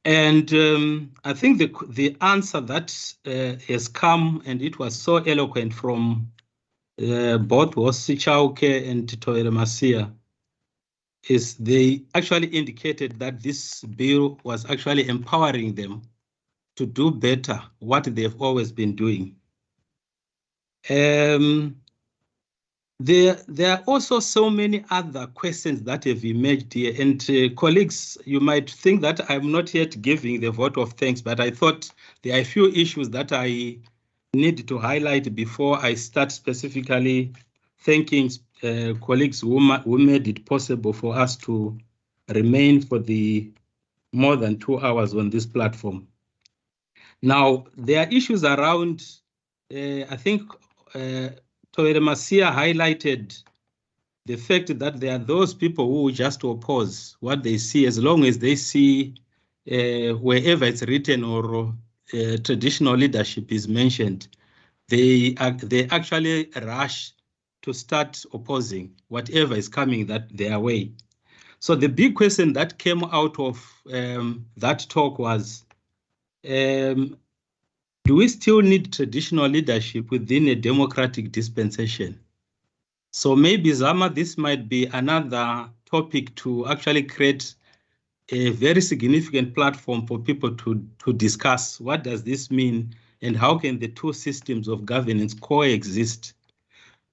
And I think the answer that has come, and it was so eloquent from both Hosi Chauke and Toere Masia, is they actually indicated that this bill was actually empowering them to do better what they've always been doing. There are also so many other questions that have emerged here, and colleagues, you might think that I'm not yet giving the vote of thanks, but I thought there are a few issues that I need to highlight before I start specifically thanking colleagues who made it possible for us to remain for the more than 2 hours on this platform. Now, there are issues around, I think Toere Masia highlighted the fact that there are those people who just oppose what they see, as long as they see wherever it's written or traditional leadership is mentioned, they actually rush to start opposing whatever is coming their way. So the big question that came out of that talk was, do we still need traditional leadership within a democratic dispensation? So maybe, Zama, this might be another topic to actually create a very significant platform for people to discuss what does this mean and how can the two systems of governance coexist.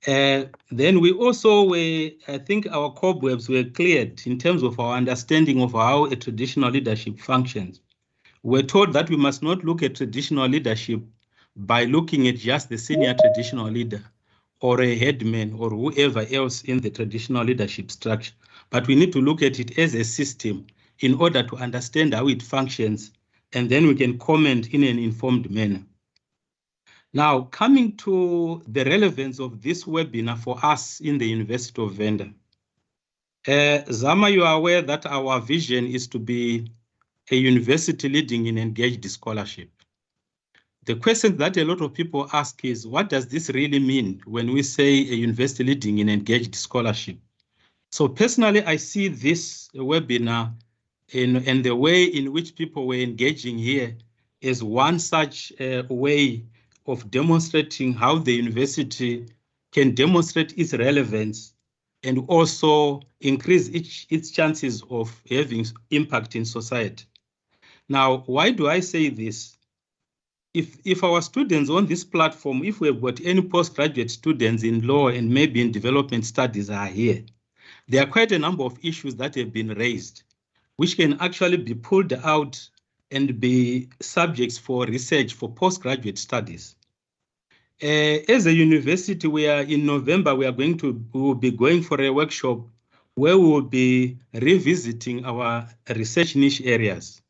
Then we also I think our cobwebs were cleared in terms of our understanding of how a traditional leadership functions. We're told that we must not look at traditional leadership by looking at just the senior traditional leader or a headman or whoever else in the traditional leadership structure, but we need to look at it as a system in order to understand how it functions, and then we can comment in an informed manner. Now, coming to the relevance of this webinar for us in the University of Venda. Zama, you are aware that our vision is to be a university leading in engaged scholarship. The question that a lot of people ask is, what does this really mean when we say a university leading in engaged scholarship? So personally, I see this webinar and the way in which people were engaging here as one such way of demonstrating how the university can demonstrate its relevance and also increase its chances of having impact in society. Now, why do I say this? If our students on this platform, if we have got any postgraduate students in law and maybe in development studies are here, there are quite a number of issues that have been raised, which can actually be pulled out and be subjects for research for postgraduate studies. As a university, in November, we will be going for a workshop where we will be revisiting our research niche areas.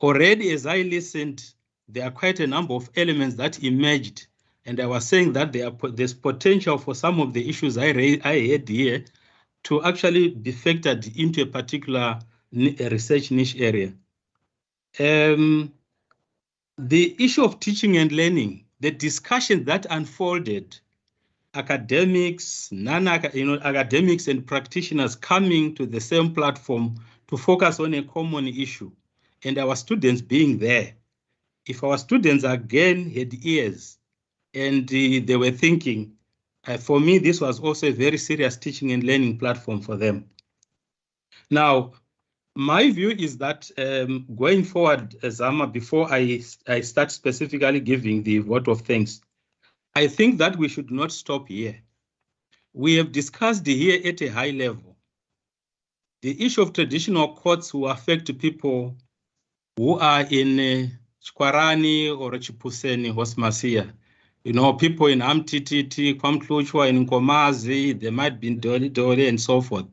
Already, as I listened, there are quite a number of elements that emerged, and I was saying that there's potential for some of the issues I had here to actually be factored into a particular research niche area. The issue of teaching and learning, the discussion that unfolded, academics, academics and practitioners coming to the same platform to focus on a common issue, and our students being there. If our students again had ears and they were thinking, for me, this was also a very serious teaching and learning platform for them. Now, my view is that going forward, Zama, before I start specifically giving the vote of thanks, I think that we should not stop here. We have discussed here at a high level the issue of traditional courts who affect people who are in Chikwarani or Chipuseni, Hosmasia. You know, people in Amtititi, Kwamtluchwa, in Nkomazi, they might be in Dole and so forth.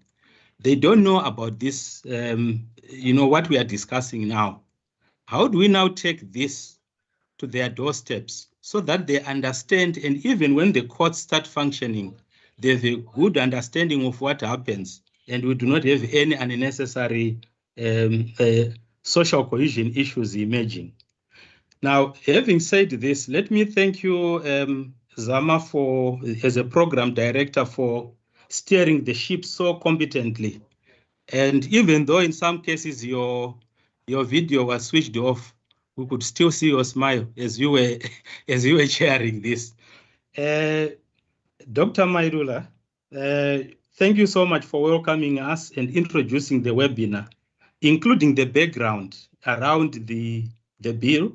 They don't know about this, what we are discussing now. How do we now take this to their doorsteps so that they understand, and even when the courts start functioning, they have a good understanding of what happens, and we do not have any unnecessary social cohesion issues emerging. Now, having said this, let me thank you, Zama, as a program director, for steering the ship so competently. And even though in some cases your video was switched off, we could still see your smile as you were sharing this. Dr. Mairula, thank you so much for welcoming us and introducing the webinar, including the background around the bill,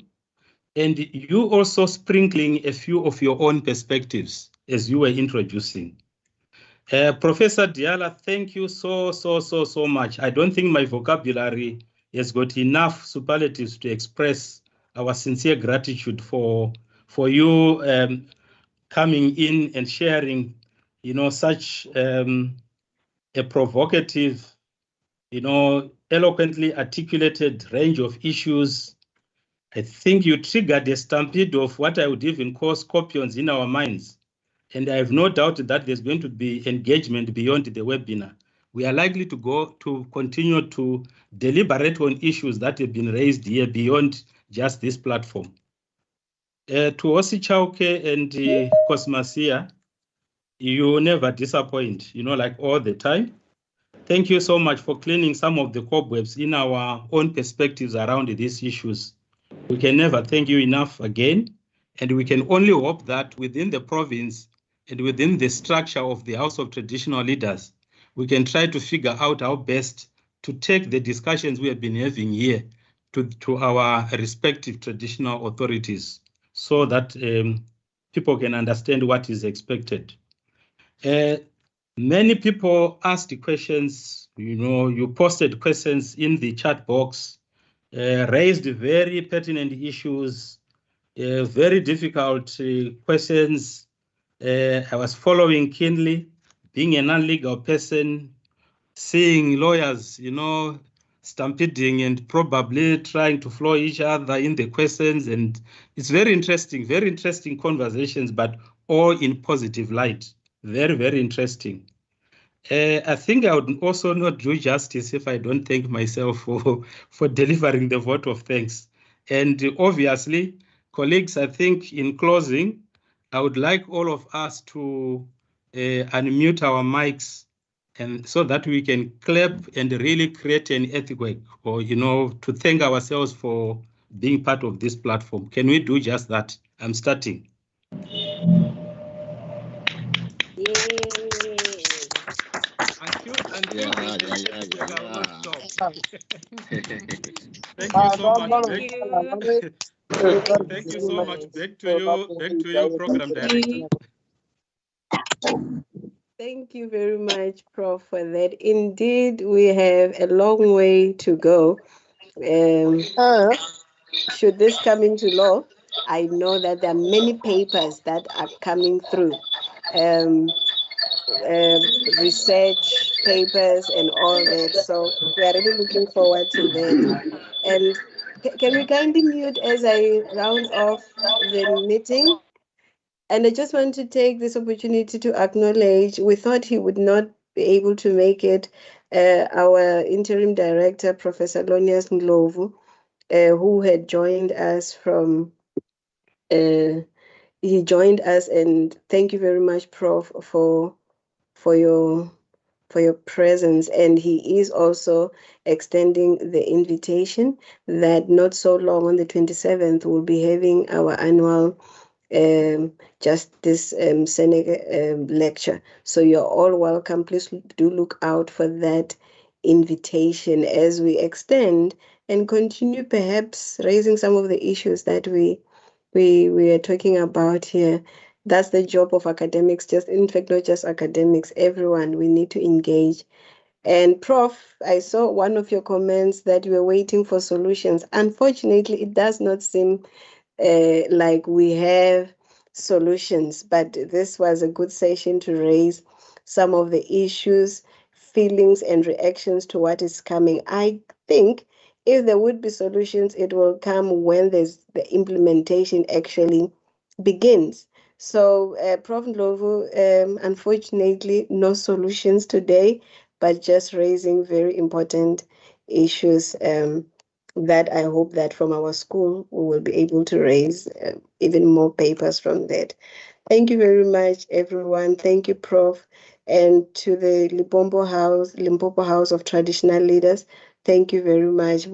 and you also sprinkling a few of your own perspectives as you were introducing. Professor Diala, thank you so much. I don't think my vocabulary has got enough superlatives to express our sincere gratitude for you coming in and sharing, such a provocative, eloquently articulated range of issues. I think you triggered a stampede of what I would even call scorpions in our minds. And I have no doubt that there's going to be engagement beyond the webinar. We are likely to continue to deliberate on issues that have been raised here beyond just this platform. To Osi Chauke and Cosmasia, you never disappoint, like all the time. Thank you so much for cleaning some of the cobwebs in our own perspectives around these issues. We can never thank you enough again, and we can only hope that within the province and within the structure of the House of Traditional Leaders, we can try to figure out how best to take the discussions we have been having here to our respective traditional authorities so that people can understand what is expected. Many people asked questions, you posted questions in the chat box, raised very pertinent issues, very difficult questions. I was following keenly, being a non-legal person, seeing lawyers, stampeding and probably trying to floor each other in the questions. And it's very interesting conversations, but all in positive light. Very, very interesting. I think I would also not do justice if I don't thank myself for delivering the vote of thanks. And obviously, colleagues, I think in closing, I would like all of us to unmute our mics, and so that we can clap and really create an earthquake, or to thank ourselves for being part of this platform. Can we do just that? I'm starting. Until Yeah. Thank you so much. Thank you so much. Back to you, Program Director. Thank you very much, Prof, for that. Indeed, we have a long way to go. Should this come into law, I know that there are many papers that are coming through. Research papers and all that. So we are really looking forward to that. And can we kindly mute as I round off the meeting? And I just want to take this opportunity to acknowledge, we thought he would not be able to make it, our interim director, Professor Lonius Ndlovu, who had joined us from, he joined us, and thank you very much, Prof, for your presence. And he is also extending the invitation that not so long on the 27th we'll be having our annual Justice Seneca lecture. So you're all welcome. Please do look out for that invitation as we extend and continue perhaps raising some of the issues that we are talking about here. That's the job of academics, in fact, not just academics, everyone. We need to engage. And Prof, I saw one of your comments that you were waiting for solutions. Unfortunately, it does not seem like we have solutions, but this was a good session to raise some of the issues, feelings, and reactions to what is coming. I think if there would be solutions, it will come when the implementation actually begins. So, Prof. Ndlovu, unfortunately, no solutions today, but just raising very important issues that I hope that from our school we will be able to raise even more papers from that. Thank you very much, everyone. Thank you, Prof. And to the Limpopo House of Traditional Leaders, thank you very much.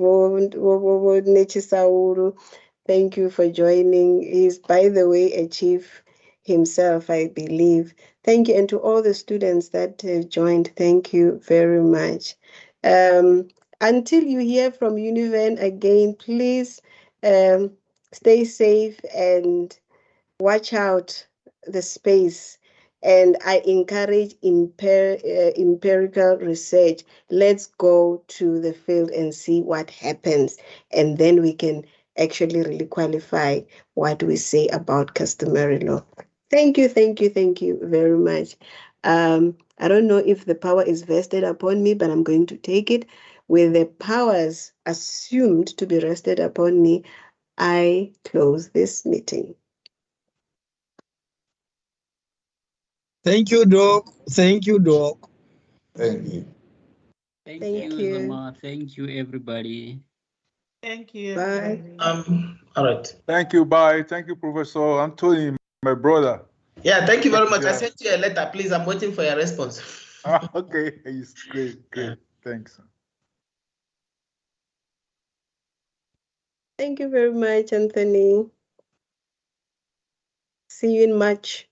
Thank you for joining. He's, by the way, a chief himself, I believe. Thank you. And to all the students that joined, thank you very much. Until you hear from UNIVEN again, please stay safe and watch out the space. And I encourage empirical research. Let's go to the field and see what happens. And then we can actually really qualify what we say about customary law. Thank you very much. I don't know if the power is vested upon me, but I'm going to take it. With the powers assumed to be rested upon me, I close this meeting. Thank you, Doc. Thank you, Doc. Thank you. Thank you, Zama. Thank you, everybody. Thank you. Bye. All right. Thank you. Bye. Thank you, Professor Anthony, my brother. Yeah, thank you very much. I sent you a letter. Please, I'm waiting for your response. Okay. It's great. Thanks. Thank you very much, Anthony. See you in March.